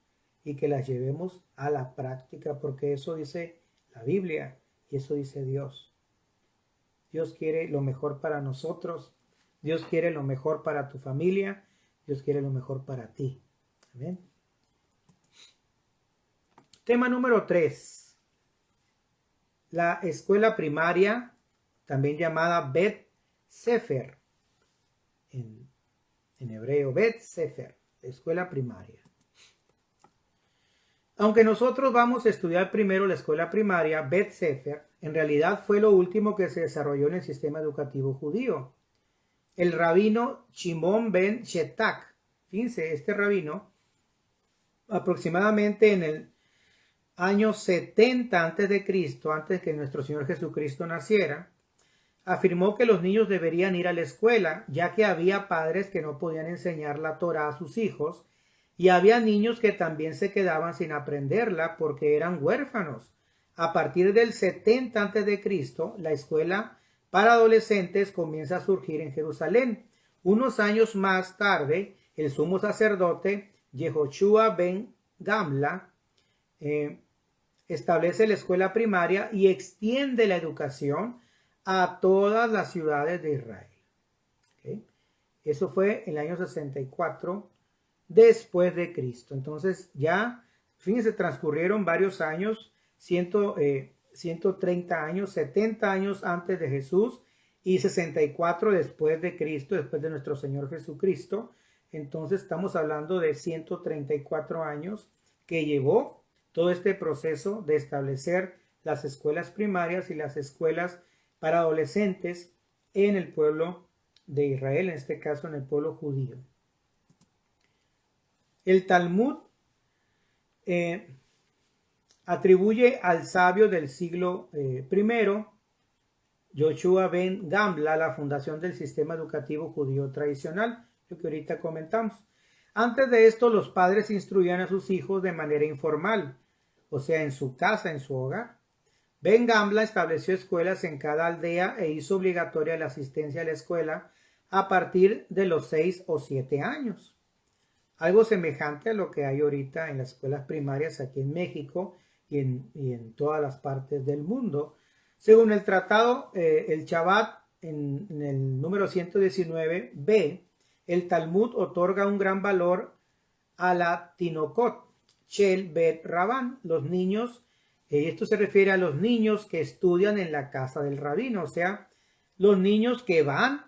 y que las llevemos a la práctica, porque eso dice la Biblia y eso dice Dios. Dios quiere lo mejor para nosotros, Dios quiere lo mejor para tu familia, Dios quiere lo mejor para ti. Amén. Tema número 3. La escuela primaria, también llamada Bet Sefer, en hebreo, Bet Sefer, la escuela primaria. Aunque nosotros vamos a estudiar primero la escuela primaria, Bet Sefer, en realidad fue lo último que se desarrolló en el sistema educativo judío. el rabino Shimon ben Shetak. Fíjense, este rabino, aproximadamente en el año 70 antes de Cristo, antes que nuestro Señor Jesucristo naciera, afirmó que los niños deberían ir a la escuela, ya que había padres que no podían enseñar la Torá a sus hijos, y había niños que también se quedaban sin aprenderla porque eran huérfanos. A partir del 70 antes de Cristo, la escuela para adolescentes comienza a surgir en Jerusalén. Unos años más tarde, el sumo sacerdote Yehoshua ben Gamla establece la escuela primaria y extiende la educación a todas las ciudades de Israel. ¿Okay? Eso fue en el año 64 después de Cristo. Entonces ya, fíjense, transcurrieron varios años, 130 años, 70 años antes de Jesús y 64 después de Cristo, después de nuestro Señor Jesucristo. Entonces estamos hablando de 134 años que llevó todo este proceso de establecer las escuelas primarias y las escuelas para adolescentes en el pueblo de Israel, en este caso en el pueblo judío. El Talmud atribuye al sabio del siglo I, Yehoshua ben Gamla, la fundación del sistema educativo judío tradicional, lo que ahorita comentamos. Antes de esto, los padres instruían a sus hijos de manera informal, o sea, en su casa, en su hogar. Ben Gamla estableció escuelas en cada aldea e hizo obligatoria la asistencia a la escuela a partir de los 6 o 7 años. Algo semejante a lo que hay ahorita en las escuelas primarias aquí en México y en todas las partes del mundo. Según el tratado, el Shabbat, en el número 119b, el Talmud otorga un gran valor a la Tinokot, Shel Bet Rabán, los niños. Esto se refiere a los niños que estudian en la casa del rabino, o sea, los niños que van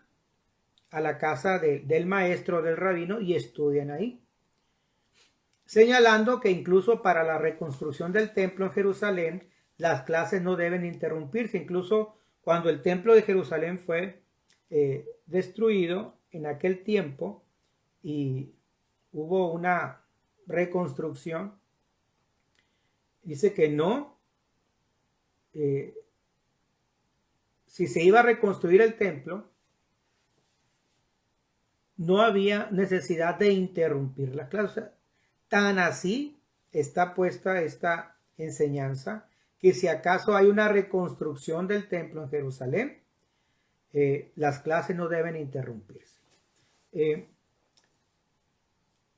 a la casa del maestro del rabino y estudian ahí. Señalando que incluso para la reconstrucción del templo en Jerusalén, las clases no deben interrumpirse. Incluso cuando el templo de Jerusalén fue destruido en aquel tiempo y hubo una reconstrucción, dice que no, si se iba a reconstruir el templo, no había necesidad de interrumpir la clase. O sea, tan así está puesta esta enseñanza que si acaso hay una reconstrucción del templo en Jerusalén, las clases no deben interrumpirse.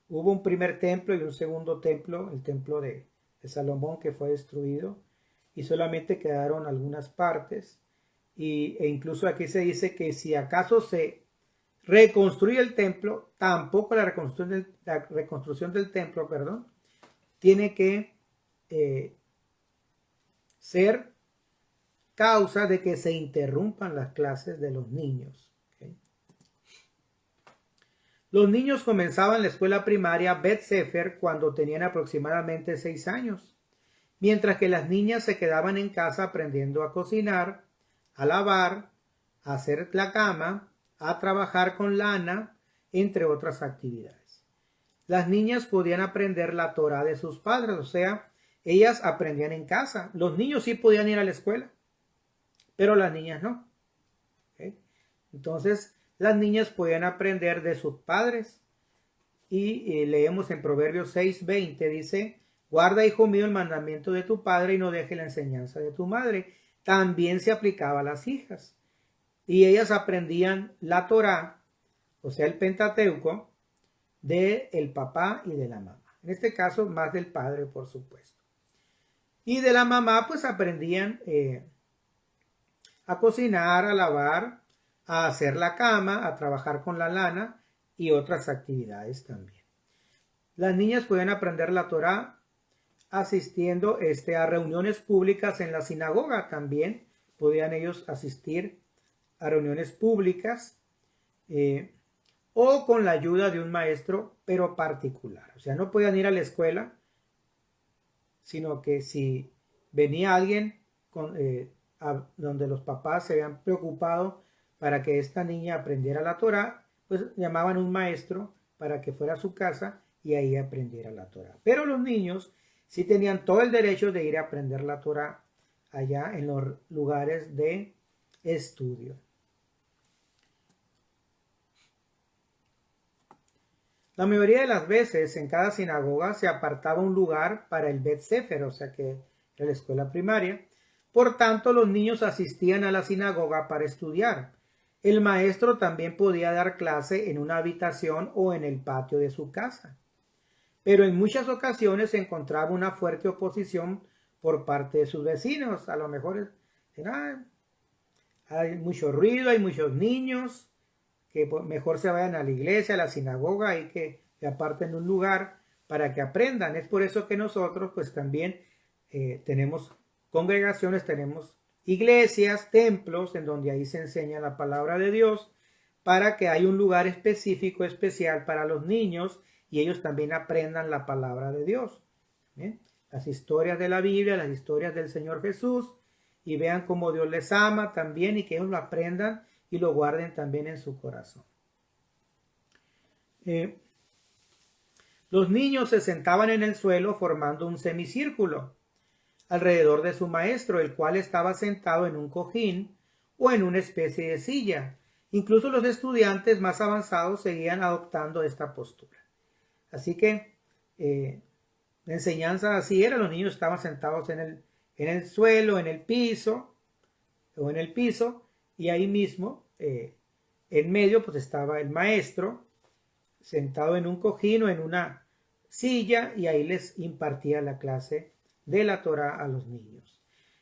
Hubo un primer templo y un segundo templo, el templo de Salomón, que fue destruido y solamente quedaron algunas partes. E incluso aquí se dice que si acaso se reconstruye el templo, tampoco la reconstrucción del templo, tiene que ser causa de que se interrumpan las clases de los niños. ¿Okay? Los niños comenzaban la escuela primaria Bet Sefer cuando tenían aproximadamente 6 años, mientras que las niñas se quedaban en casa aprendiendo a cocinar, a lavar, a hacer la cama, a trabajar con lana, entre otras actividades. Las niñas podían aprender la Torá de sus padres, o sea, ellas aprendían en casa. Los niños sí podían ir a la escuela, pero las niñas no. ¿Okay? Entonces, las niñas podían aprender de sus padres. Y leemos en Proverbios 6:20, dice, guarda, hijo mío, el mandamiento de tu padre y no deje la enseñanza de tu madre. También se aplicaba a las hijas. Y ellas aprendían la Torá, o sea, el Pentateuco, del papá y de la mamá. En este caso, más del padre, por supuesto. Y de la mamá, pues aprendían a cocinar, a lavar, a hacer la cama, a trabajar con la lana y otras actividades también. Las niñas podían aprender la Torá asistiendo a reuniones públicas en la sinagoga. También podían ellos asistir a reuniones públicas o con la ayuda de un maestro, pero particular. O sea, no podían ir a la escuela, sino que si venía alguien donde los papás se habían preocupado para que esta niña aprendiera la Torá, pues llamaban un maestro para que fuera a su casa y ahí aprendiera la Torá. Pero los niños sí tenían todo el derecho de ir a aprender la Torá allá en los lugares de estudio. La mayoría de las veces en cada sinagoga se apartaba un lugar para el Bet Sefer, o sea que era la escuela primaria. Por tanto, los niños asistían a la sinagoga para estudiar. El maestro también podía dar clase en una habitación o en el patio de su casa. Pero en muchas ocasiones se encontraba una fuerte oposición por parte de sus vecinos. A lo mejor hay mucho ruido, hay muchos niños, que mejor se vayan a la iglesia, a la sinagoga y que aparten un lugar para que aprendan. Es por eso que nosotros pues también tenemos congregaciones, tenemos iglesias, templos en donde ahí se enseña la palabra de Dios para que haya un lugar específico, especial para los niños y ellos también aprendan la palabra de Dios. ¿Bien? Las historias de la Biblia, las historias del Señor Jesús y vean cómo Dios les ama también y que ellos lo aprendan y lo guarden también en su corazón. Los niños se sentaban en el suelo formando un semicírculo alrededor de su maestro, el cual estaba sentado en un cojín o en una especie de silla. Incluso los estudiantes más avanzados seguían adoptando esta postura. Así que la enseñanza así era, los niños estaban sentados en el suelo, en el piso, y ahí mismo, en medio, pues estaba el maestro, sentado en un cojín o en una silla, y ahí les impartía la clase de la Torá a los niños.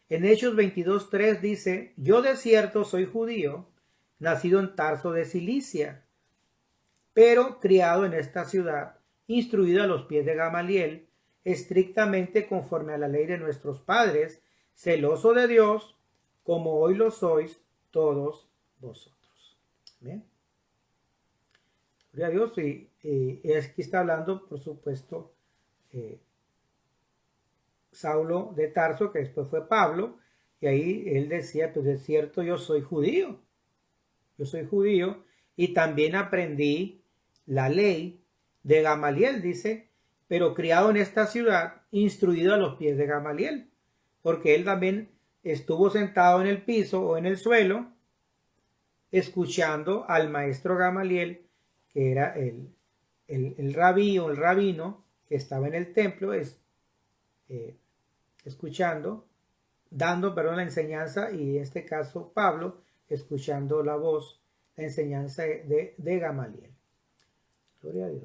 En Hechos 22:3 dice: yo de cierto soy judío, nacido en Tarso de Cilicia, pero criado en esta ciudad, instruido a los pies de Gamaliel, estrictamente conforme a la ley de nuestros padres, celoso de Dios, como hoy lo sois todos vosotros. ¿Bien? Gloria a Dios. Y aquí está hablando, por supuesto, Saulo de Tarso, que después fue Pablo, y ahí él decía: pues de cierto yo soy judío, y también aprendí la ley de Gamaliel, dice, pero criado en esta ciudad, instruido a los pies de Gamaliel, porque él también estuvo sentado en el piso o en el suelo, escuchando al maestro Gamaliel, que era el rabí o el rabino que estaba en el templo, escuchando, dando, la enseñanza, y en este caso Pablo, escuchando la voz, la enseñanza de Gamaliel. Gloria a Dios.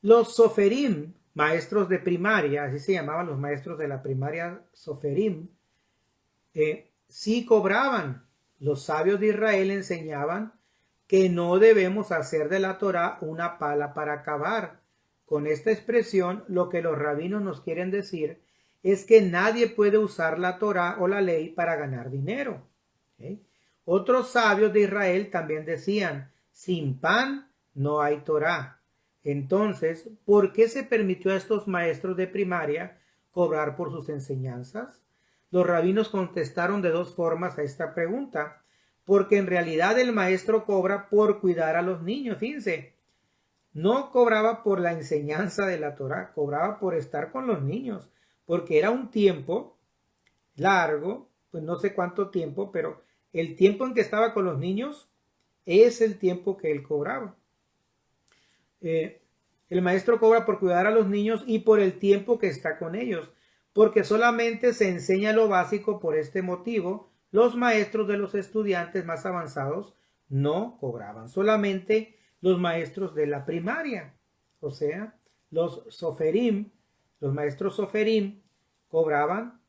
Los soferim, maestros de primaria, así se llamaban los maestros de la primaria, soferim, sí cobraban. Los sabios de Israel enseñaban que no debemos hacer de la Torá una pala para cavar. Con esta expresión, lo que los rabinos nos quieren decir es que nadie puede usar la Torá o la ley para ganar dinero. ¿Okay? Otros sabios de Israel también decían: sin pan no hay Torá. Entonces, ¿por qué se permitió a estos maestros de primaria cobrar por sus enseñanzas? Los rabinos contestaron de dos formas a esta pregunta, porque en realidad el maestro cobra por cuidar a los niños. Fíjense, no cobraba por la enseñanza de la Torá, cobraba por estar con los niños, porque era un tiempo largo, pues no sé cuánto tiempo, pero el tiempo en que estaba con los niños es el tiempo que él cobraba. El maestro cobra por cuidar a los niños y por el tiempo que está con ellos, porque solamente se enseña lo básico. Por este motivo, los maestros de los estudiantes más avanzados no cobraban, solamente los maestros de la primaria, o sea, los soferim, los maestros soferim cobraban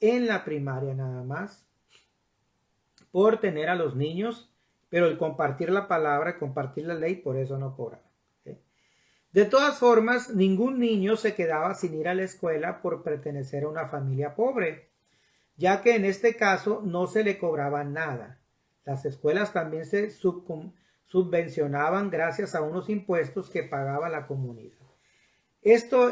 en la primaria nada más por tener a los niños, pero el compartir la palabra, compartir la ley, por eso no cobraban. De todas formas, ningún niño se quedaba sin ir a la escuela por pertenecer a una familia pobre, ya que en este caso no se le cobraba nada. Las escuelas también se subvencionaban gracias a unos impuestos que pagaba la comunidad. Esto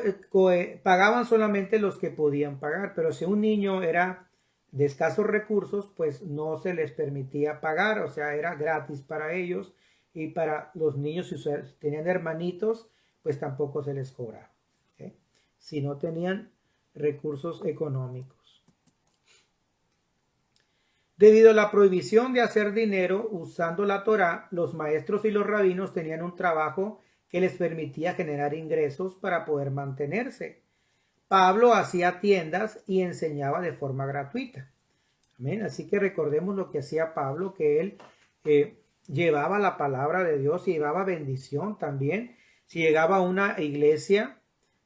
pagaban solamente los que podían pagar, pero si un niño era de escasos recursos, pues no se les permitía pagar, o sea, era gratis para ellos, y para los niños, si tenían hermanitos, pues tampoco se les cobraba, ¿ok? Si no tenían recursos económicos. Debido a la prohibición de hacer dinero usando la Torá, los maestros y los rabinos tenían un trabajo que les permitía generar ingresos para poder mantenerse. Pablo hacía tiendas y enseñaba de forma gratuita. Amén. Así que recordemos lo que hacía Pablo, que él llevaba la palabra de Dios y llevaba bendición también. Si llegaba a una iglesia,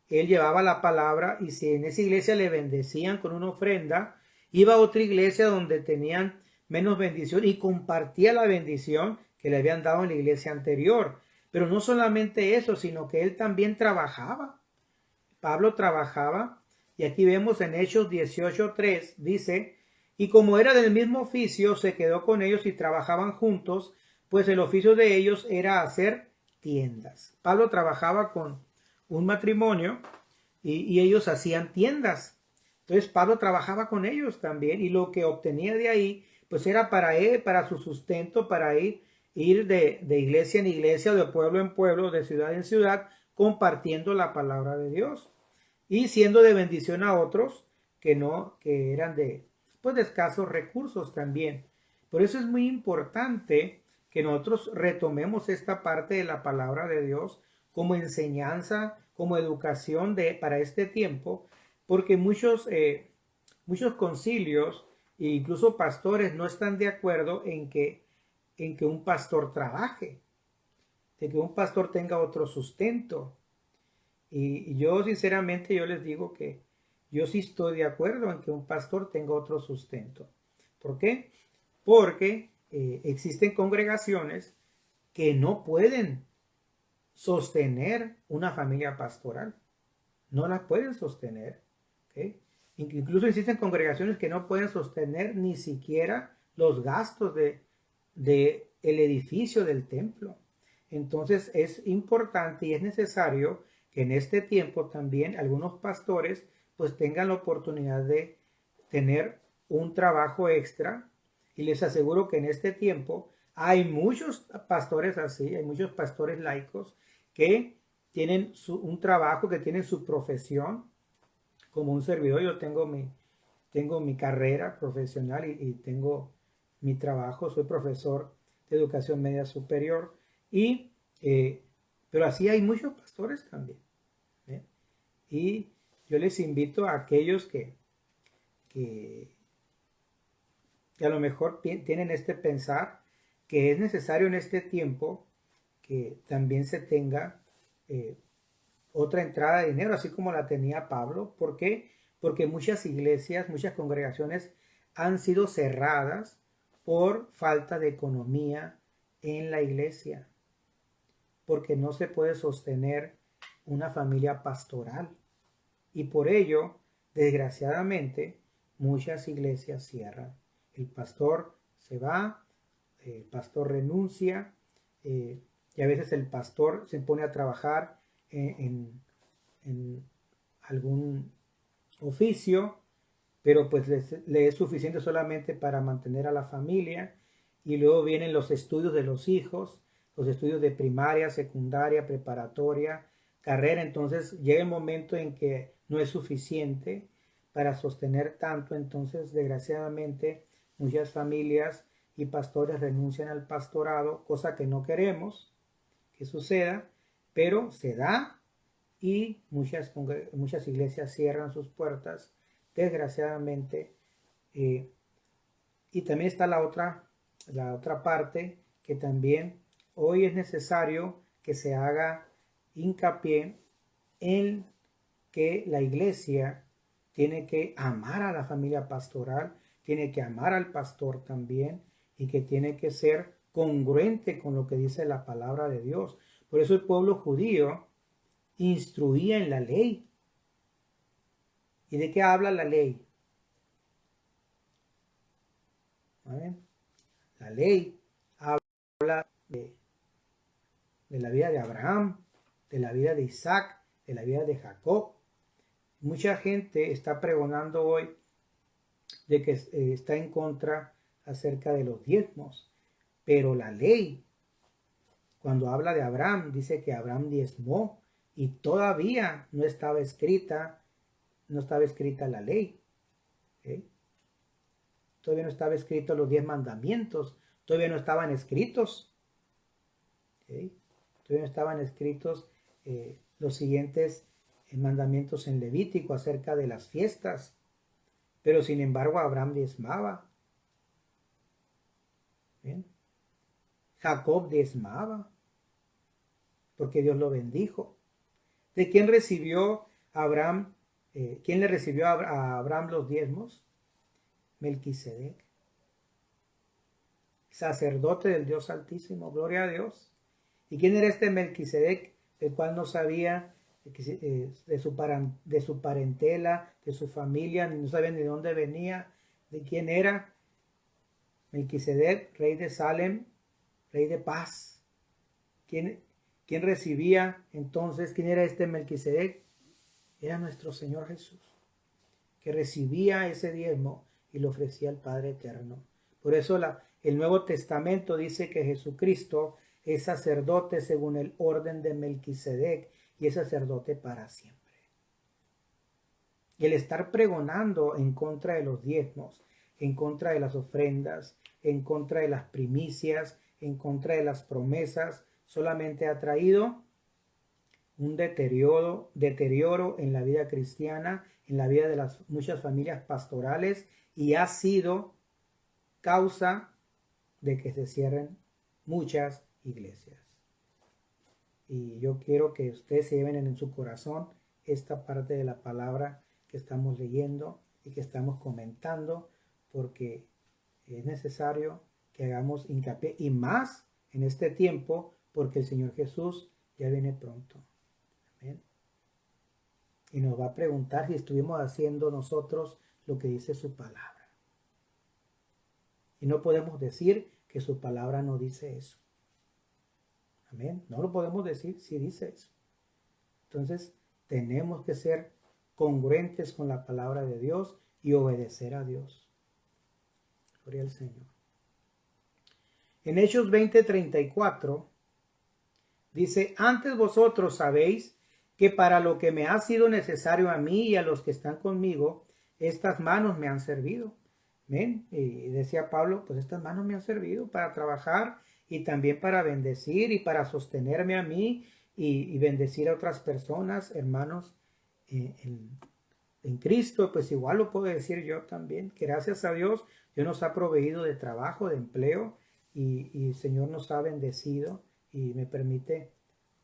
él llevaba la palabra, y si en esa iglesia le bendecían con una ofrenda, iba a otra iglesia donde tenían menos bendición y compartía la bendición que le habían dado en la iglesia anterior. Pero no solamente eso, sino que él también trabajaba. Pablo trabajaba, y aquí vemos en Hechos 18:3, dice: y como era del mismo oficio, se quedó con ellos y trabajaban juntos, pues el oficio de ellos era hacer tiendas. Pablo trabajaba con un matrimonio, y ellos hacían tiendas. Entonces Pablo trabajaba con ellos también, y lo que obtenía de ahí, pues era para él, para su sustento, para ir de iglesia en iglesia, de pueblo en pueblo, de ciudad en ciudad, compartiendo la palabra de Dios y siendo de bendición a otros que eran pues de escasos recursos también. Por eso es muy importante que nosotros retomemos esta parte de la palabra de Dios como enseñanza, como educación para este tiempo, porque muchos concilios e incluso pastores no están de acuerdo en que un pastor trabaje, de que un pastor tenga otro sustento. Y yo sinceramente yo les digo que yo sí estoy de acuerdo en que un pastor tenga otro sustento. ¿Por qué? Porque existen congregaciones que no pueden sostener una familia pastoral. No la pueden sostener. ¿Okay? Incluso existen congregaciones que no pueden sostener ni siquiera los gastos de el edificio del templo. Entonces es importante y es necesario que en este tiempo también algunos pastores pues tengan la oportunidad de tener un trabajo extra, y les aseguro que en este tiempo hay muchos pastores así, hay muchos pastores laicos que tienen un trabajo, que tienen su profesión como un servidor. Yo tengo mi carrera profesional y tengo mi trabajo, soy profesor de educación media superior, y pero así hay muchos pastores también, ¿eh? Y yo les invito a aquellos que, que a lo mejor tienen este pensar, que es necesario en este tiempo que también se tenga otra entrada de dinero, así como la tenía Pablo. ¿Por qué? Porque muchas iglesias, muchas congregaciones han sido cerradas por falta de economía en la iglesia, porque no se puede sostener una familia pastoral. Y por ello, desgraciadamente, muchas iglesias cierran. El pastor se va, el pastor renuncia, y a veces el pastor se pone a trabajar en algún oficio, pero pues le es suficiente solamente para mantener a la familia, y luego vienen los estudios de los hijos, los estudios de primaria, secundaria, preparatoria, carrera. Entonces llega el momento en que no es suficiente para sostener tanto. Entonces desgraciadamente muchas familias y pastores renuncian al pastorado, cosa que no queremos que suceda, pero se da, y muchas iglesias cierran sus puertas, desgraciadamente. Y también está la otra parte, que también hoy es necesario que se haga hincapié en que la iglesia tiene que amar a la familia pastoral, tiene que amar al pastor también, y que tiene que ser congruente con lo que dice la palabra de Dios. Por eso el pueblo judío instruía en la ley. ¿Y de qué habla la ley? ¿Vale? La ley habla de la vida de Abraham, de la vida de Isaac, de la vida de Jacob. Mucha gente está pregonando hoy de que está en contra acerca de los diezmos. Pero la ley, cuando habla de Abraham, dice que Abraham diezmó y todavía no estaba escrita la ley. ¿Okay? Todavía no estaba escrito los 10 mandamientos, todavía no estaban escritos. ¿Okay? Todavía no estaban escritos los siguientes mandamientos en Levítico acerca de las fiestas. Pero sin embargo Abraham diezmaba. ¿Bien? Jacob diezmaba, porque Dios lo bendijo. ¿De quién recibió Abraham? ¿Quién le recibió a Abraham los diezmos? Melquisedec, sacerdote del Dios Altísimo, gloria a Dios. ¿Y quién era este Melquisedec, el cual no sabía de su parentela, de su familia, no sabía ni de dónde venía, de quién era? Melquisedec, rey de Salem, rey de paz. ¿Quién recibía entonces? ¿Quién era este Melquisedec? Era nuestro Señor Jesús, que recibía ese diezmo y lo ofrecía al Padre Eterno. Por eso el Nuevo Testamento dice que Jesucristo es sacerdote según el orden de Melquisedec y es sacerdote para siempre. Y el estar pregonando en contra de los diezmos, en contra de las ofrendas, en contra de las primicias, en contra de las promesas, solamente ha traído un deterioro en la vida cristiana, en la vida de las muchas familias pastorales, y ha sido causa de que se cierren muchas iglesias. Y yo quiero que ustedes se lleven en su corazón esta parte de la palabra que estamos leyendo y que estamos comentando, porque es necesario que hagamos hincapié, y más en este tiempo, porque el Señor Jesús ya viene pronto. Amén. Y nos va a preguntar si estuvimos haciendo nosotros lo que dice su palabra. Y no podemos decir que su palabra no dice eso. Amén. No lo podemos decir si dice eso. Entonces, tenemos que ser congruentes con la palabra de Dios y obedecer a Dios. Gloria al Señor. En Hechos 20:34 dice: antes vosotros sabéis que para lo que me ha sido necesario a mí y a los que están conmigo, estas manos me han servido. ¿Ven? Y decía Pablo, pues estas manos me han servido para trabajar y también para bendecir y para sostenerme a mí y bendecir a otras personas, hermanos, en Cristo. Pues igual lo puedo decir yo también, que gracias a Dios nos ha proveído de trabajo, de empleo, y el Señor nos ha bendecido y me permite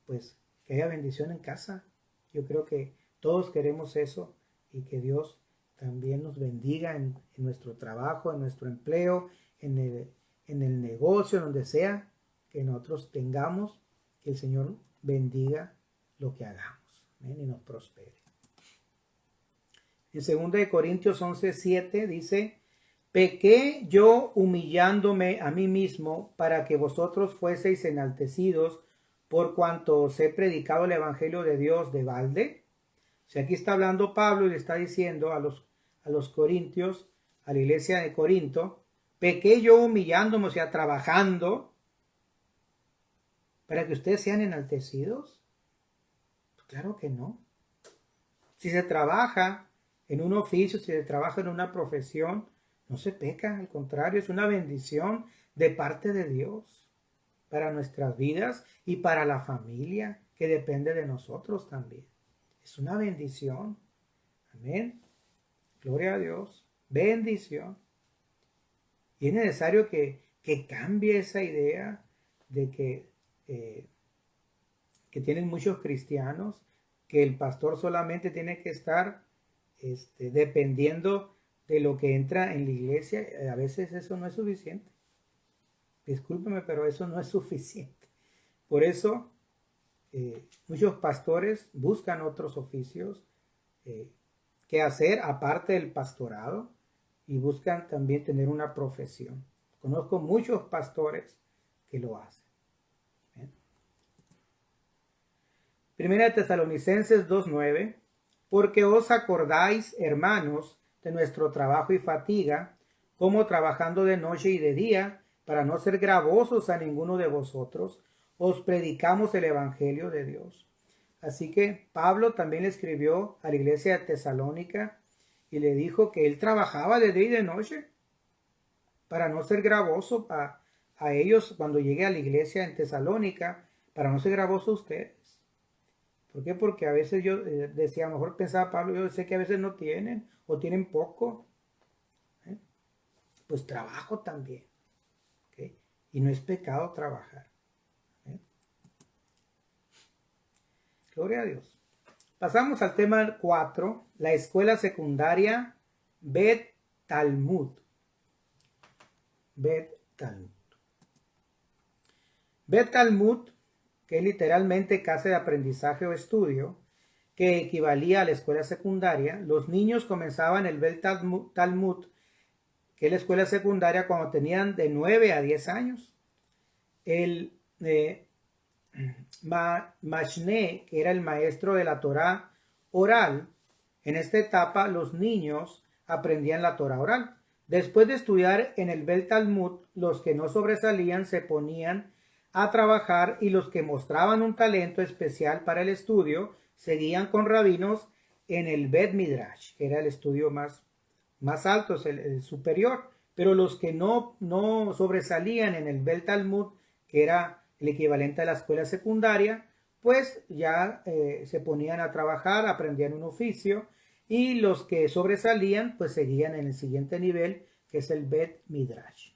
pues que haya bendición en casa. Yo creo que todos queremos eso, y que Dios también nos bendiga en nuestro trabajo, en nuestro empleo, en el negocio, donde sea que nosotros tengamos, que el Señor bendiga lo que hagamos. ¿Amén? Y nos prospere. En 2 Corintios 11:7 dice: pequé yo humillándome a mí mismo para que vosotros fueseis enaltecidos por cuanto os he predicado el evangelio de Dios de balde. O sea, aquí está hablando Pablo y le está diciendo a los corintios, a la iglesia de Corinto: pequé yo humillándome, o sea, trabajando, para que ustedes sean enaltecidos. Pues claro que no. Si se trabaja en un oficio, si se trabaja en una profesión, no se peca, al contrario, es una bendición de parte de Dios para nuestras vidas y para la familia que depende de nosotros también. Es una bendición. Amén. Gloria a Dios. Bendición. Y es necesario que cambie esa idea de que tienen muchos cristianos, que el pastor solamente tiene que estar dependiendo de lo que entra en la iglesia. A veces eso no es suficiente. Discúlpeme, pero eso no es suficiente. Por eso muchos pastores buscan otros oficios que hacer aparte del pastorado, y buscan también tener una profesión. Conozco muchos pastores que lo hacen. Primera de Tesalonicenses 2:9: porque os acordáis, hermanos, de nuestro trabajo y fatiga, como trabajando de noche y de día, para no ser gravosos a ninguno de vosotros, os predicamos el Evangelio de Dios. Así que Pablo también le escribió a la iglesia de Tesalónica y le dijo que él trabajaba de día y de noche para no ser gravoso a ellos cuando llegue a la iglesia en Tesalónica, para no ser gravoso a ustedes. ¿Por qué? Porque a veces yo decía, a lo mejor pensaba Pablo, yo sé que a veces no tienen o tienen poco. Pues trabajo también. ¿Okay? Y no es pecado trabajar. Gloria a Dios. Pasamos al tema 4, la escuela secundaria Bet Talmud. Bet Talmud. Bet Talmud, que es literalmente casa de aprendizaje o estudio, que equivalía a la escuela secundaria. Los niños comenzaban el Bet Talmud, que es la escuela secundaria, cuando tenían de 9 a 10 años. El Mashne, que era el maestro de la Torá oral, en esta etapa los niños aprendían la Torá oral. Después de estudiar en el Bet Talmud, los que no sobresalían se ponían a trabajar y los que mostraban un talento especial para el estudio seguían con rabinos en el Bet Midrash, que era el estudio más alto, es el superior. Pero los que no sobresalían en el Bet Talmud, que era el equivalente a la escuela secundaria, pues ya se ponían a trabajar, aprendían un oficio, y los que sobresalían pues seguían en el siguiente nivel, que es el Bet Midrash.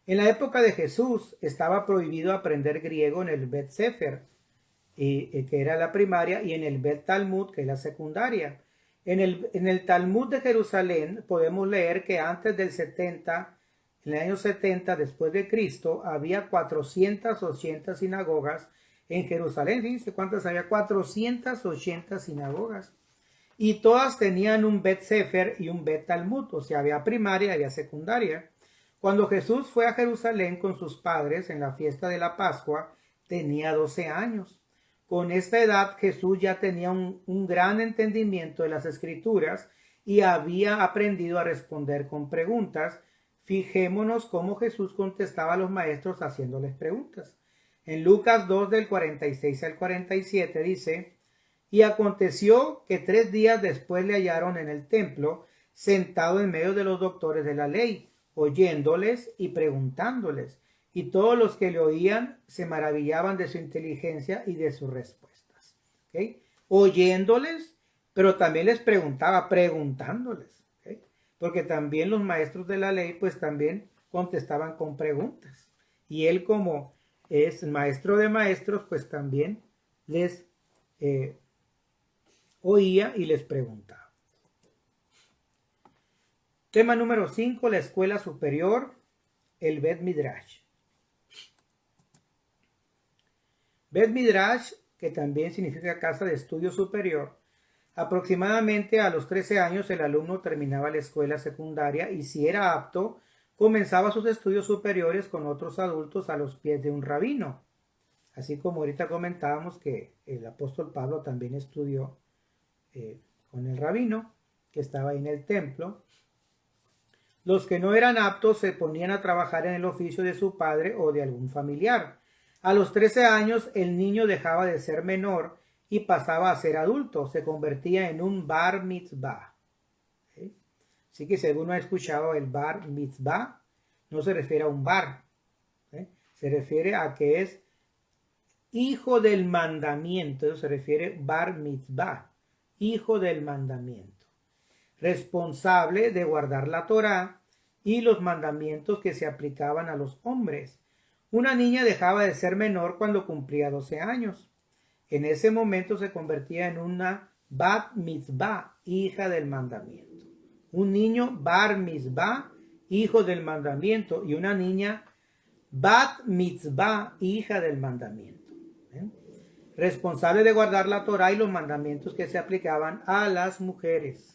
En la época de Jesús estaba prohibido aprender griego en el Bet Sefer, que era la primaria, y en el Bet Talmud, que es la secundaria. En el Talmud de Jerusalén podemos leer que antes del 70, en el año 70 después de Cristo, había 480 sinagogas en Jerusalén. Fíjense cuántas había, 480 sinagogas. Y todas tenían un Bet Sefer y un Bet Talmud, o sea, había primaria y había secundaria. Cuando Jesús fue a Jerusalén con sus padres en la fiesta de la Pascua, tenía 12 años. Con esta edad Jesús ya tenía un gran entendimiento de las Escrituras y había aprendido a responder con preguntas. Fijémonos cómo Jesús contestaba a los maestros haciéndoles preguntas. En Lucas 2 del 46 al 47 dice: y aconteció que 3 días después le hallaron en el templo, sentado en medio de los doctores de la ley, oyéndoles y preguntándoles. Y todos los que le oían se maravillaban de su inteligencia y de sus respuestas. ¿Okay? Oyéndoles, pero también les preguntaba, preguntándoles. ¿Okay? Porque también los maestros de la ley, pues también contestaban con preguntas. Y él, como es maestro de maestros, pues también les oía y les preguntaba. Tema número 5, la escuela superior, el Bet Midrash. Bet Midrash, que también significa casa de estudio superior. Aproximadamente a los 13 años el alumno terminaba la escuela secundaria y, si era apto, comenzaba sus estudios superiores con otros adultos a los pies de un rabino. Así como ahorita comentábamos que el apóstol Pablo también estudió con el rabino que estaba ahí en el templo. Los que no eran aptos se ponían a trabajar en el oficio de su padre o de algún familiar. A los 13 años el niño dejaba de ser menor y pasaba a ser adulto, se convertía en un bar mitzvah. ¿Sí? Así que si alguno ha escuchado el bar mitzvah, no se refiere a un bar, ¿sí? Se refiere a que es hijo del mandamiento, eso se refiere bar mitzvah, hijo del mandamiento, responsable de guardar la Torá y los mandamientos que se aplicaban a los hombres. Una niña dejaba de ser menor cuando cumplía 12 años. En ese momento se convertía en una bat mitzvah, hija del mandamiento. Un niño bar mitzvah, hijo del mandamiento, y una niña bat mitzvah, hija del mandamiento. Responsable de guardar la Torá y los mandamientos que se aplicaban a las mujeres.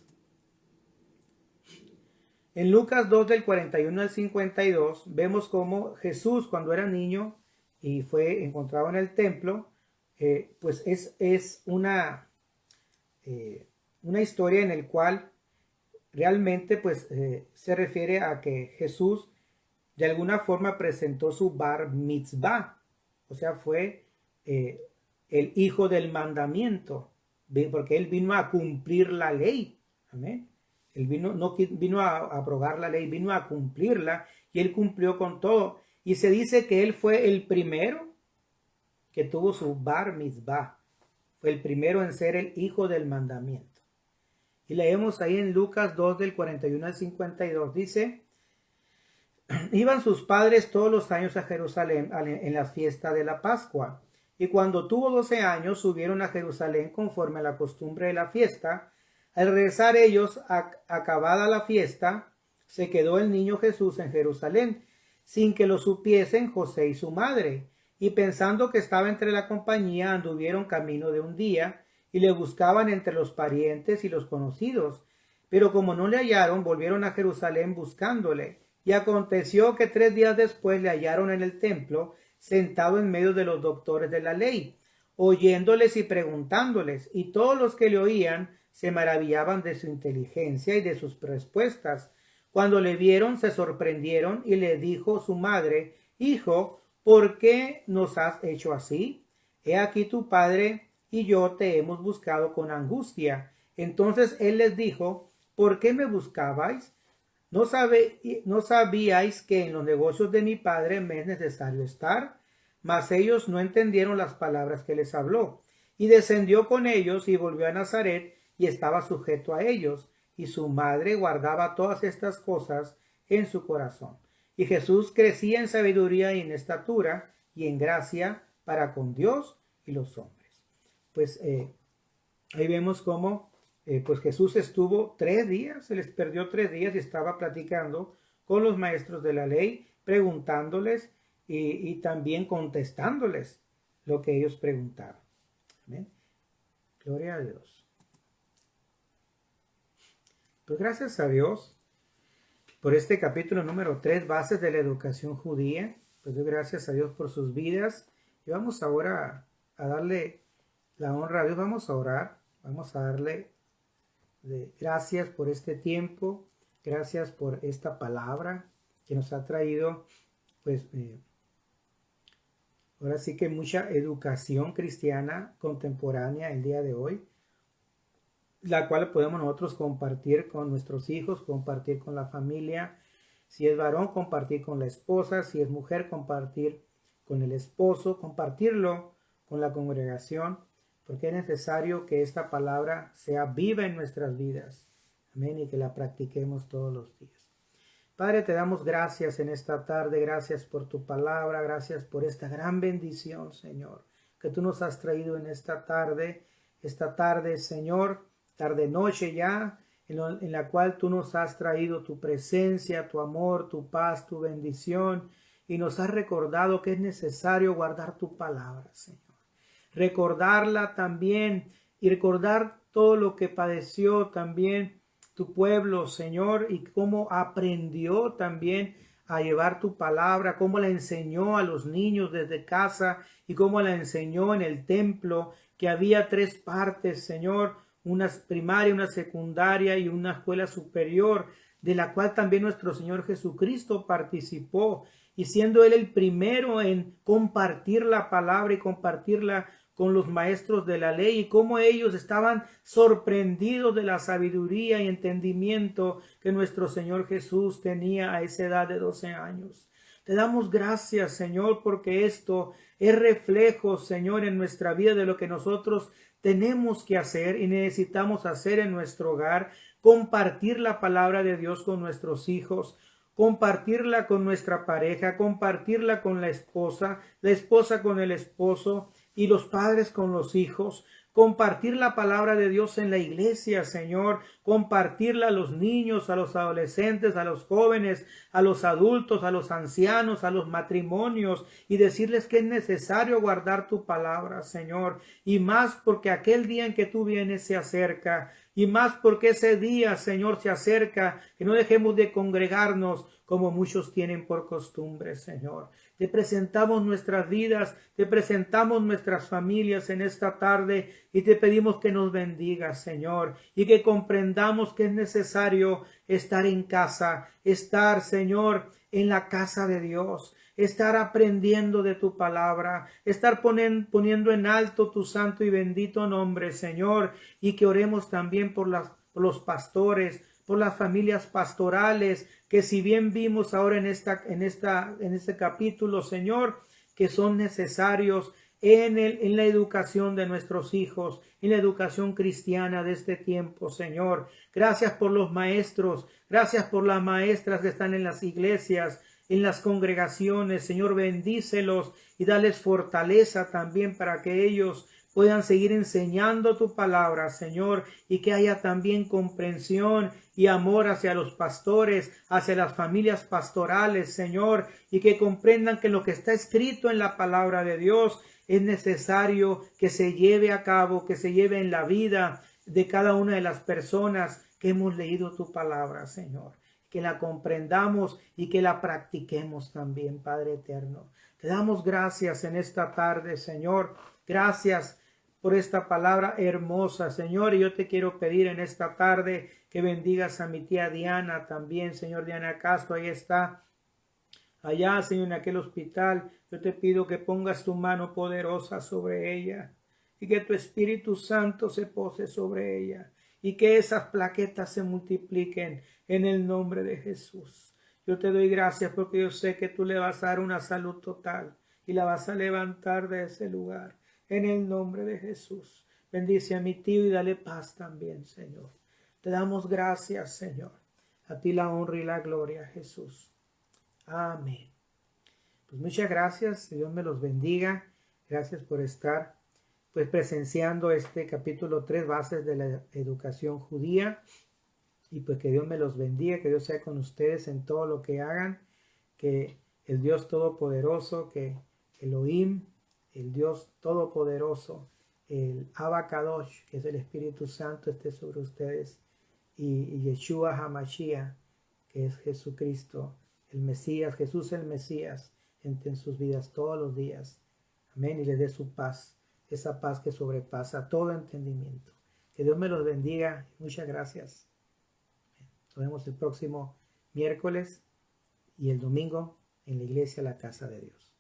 En Lucas 2 del 41 al 52 vemos cómo Jesús, cuando era niño y fue encontrado en el templo, pues es una historia en la cual realmente pues se refiere a que Jesús de alguna forma presentó su bar mitzvah, o sea, fue el hijo del mandamiento, porque él vino a cumplir la ley. Amén. Él no vino a abrogar la ley, vino a cumplirla, y él cumplió con todo. Y se dice que él fue el primero que tuvo su bar mitzvah. Fue el primero en ser el hijo del mandamiento. Y leemos ahí en Lucas 2 del 41 al 52. Dice: iban sus padres todos los años a Jerusalén en la fiesta de la Pascua. Y cuando tuvo 12 años, subieron a Jerusalén conforme a la costumbre de la fiesta. Al regresar ellos, acabada la fiesta, se quedó el niño Jesús en Jerusalén, sin que lo supiesen José y su madre. Y pensando que estaba entre la compañía, anduvieron camino de un día, y le buscaban entre los parientes y los conocidos. Pero como no le hallaron, volvieron a Jerusalén buscándole. Y aconteció que 3 días después le hallaron en el templo, sentado en medio de los doctores de la ley, oyéndoles y preguntándoles, y todos los que le oían se maravillaban de su inteligencia y de sus respuestas. Cuando le vieron, se sorprendieron, y le dijo su madre: hijo, ¿por qué nos has hecho así? He aquí tu padre y yo te hemos buscado con angustia. Entonces él les dijo: ¿por qué me buscabais? ¿No sabíais que en los negocios de mi padre me es necesario estar? Mas ellos no entendieron las palabras que les habló. Y descendió con ellos y volvió a Nazaret, y estaba sujeto a ellos. Y su madre guardaba todas estas cosas en su corazón. Y Jesús crecía en sabiduría y en estatura y en gracia para con Dios y los hombres. Pues ahí vemos cómo pues Jesús estuvo 3 días, se les perdió 3 días y estaba platicando con los maestros de la ley, preguntándoles y también contestándoles lo que ellos preguntaban. ¿Amén? Gloria a Dios. Pues gracias a Dios por este capítulo número 3, bases de la educación judía. Pues doy gracias a Dios por sus vidas. Y vamos ahora a darle la honra a Dios. Vamos a orar. Vamos a darle gracias por este tiempo. Gracias por esta palabra que nos ha traído, pues, ahora sí que mucha educación cristiana contemporánea el día de hoy, la cual podemos nosotros compartir con nuestros hijos, compartir con la familia. Si es varón, compartir con la esposa. Si es mujer, compartir con el esposo, compartirlo con la congregación, porque es necesario que esta palabra sea viva en nuestras vidas. Amén, y que la practiquemos todos los días. Padre, te damos gracias en esta tarde, gracias por tu palabra, gracias por esta gran bendición, Señor, que tú nos has traído en esta tarde, Señor, tarde-noche ya, en la cual tú nos has traído tu presencia, tu amor, tu paz, tu bendición, y nos has recordado que es necesario guardar tu palabra, Señor. Recordarla también y recordar todo lo que padeció también tu pueblo, Señor, y cómo aprendió también a llevar tu palabra, cómo la enseñó a los niños desde casa y cómo la enseñó en el templo, que había 3 partes, Señor, una primaria, una secundaria y una escuela superior, de la cual también nuestro Señor Jesucristo participó, y siendo Él el primero en compartir la palabra y compartirla con los maestros de la ley, y cómo ellos estaban sorprendidos de la sabiduría y entendimiento que nuestro Señor Jesús tenía a esa edad de 12 años. Te damos gracias, Señor, porque esto es reflejo, Señor, en nuestra vida de lo que nosotros tenemos que hacer y necesitamos hacer en nuestro hogar, compartir la palabra de Dios con nuestros hijos, compartirla con nuestra pareja, compartirla con la esposa con el esposo, y los padres con los hijos, compartir la palabra de Dios en la iglesia, Señor, compartirla a los niños, a los adolescentes, a los jóvenes, a los adultos, a los ancianos, a los matrimonios, y decirles que es necesario guardar tu palabra, Señor, y más porque aquel día en que tú vienes se acerca, y más porque ese día, Señor, se acerca, que no dejemos de congregarnos como muchos tienen por costumbre, Señor. Te presentamos nuestras vidas, te presentamos nuestras familias en esta tarde y te pedimos que nos bendigas, Señor, y que comprendamos que es necesario estar en casa, estar, Señor, en la casa de Dios, estar aprendiendo de tu palabra, estar poniendo en alto tu santo y bendito nombre, Señor, y que oremos también por los pastores, por las familias pastorales, que si bien vimos ahora en este capítulo, Señor, que son necesarios en la educación de nuestros hijos, en la educación cristiana de este tiempo, Señor. Gracias por los maestros, gracias por las maestras que están en las iglesias, en las congregaciones. Señor, bendícelos y dales fortaleza también para que ellos puedan seguir enseñando tu palabra, Señor, y que haya también comprensión y amor hacia los pastores, hacia las familias pastorales, Señor, y que comprendan que lo que está escrito en la palabra de Dios es necesario que se lleve a cabo, que se lleve en la vida de cada una de las personas que hemos leído tu palabra, Señor. Que la comprendamos y que la practiquemos también, Padre eterno. Te damos gracias en esta tarde, Señor. Gracias por esta palabra hermosa, Señor. Y yo te quiero pedir en esta tarde que bendigas a mi tía Diana también, Señor. Diana Castro, ahí está. Allá, Señor, en aquel hospital, yo te pido que pongas tu mano poderosa sobre ella y que tu Espíritu Santo se pose sobre ella y que esas plaquetas se multipliquen en el nombre de Jesús. Yo te doy gracias porque yo sé que tú le vas a dar una salud total y la vas a levantar de ese lugar en el nombre de Jesús. Bendice a mi tío y dale paz también, Señor. Te damos gracias, Señor. A ti la honra y la gloria, Jesús. Amén. Pues muchas gracias, Dios me los bendiga. Gracias por estar pues presenciando este capítulo 3, bases de la educación judía. Y pues que Dios me los bendiga, que Dios sea con ustedes en todo lo que hagan, que el Dios Todopoderoso, que Elohim, el Dios Todopoderoso, el Abacadosh, que es el Espíritu Santo, esté sobre ustedes, y Yeshua HaMashiach, que es Jesucristo, el Mesías, Jesús el Mesías, entre en sus vidas todos los días. Amén, y les dé su paz, esa paz que sobrepasa todo entendimiento. Que Dios me los bendiga. Muchas gracias. Nos vemos el próximo miércoles y el domingo en la iglesia La Casa de Dios.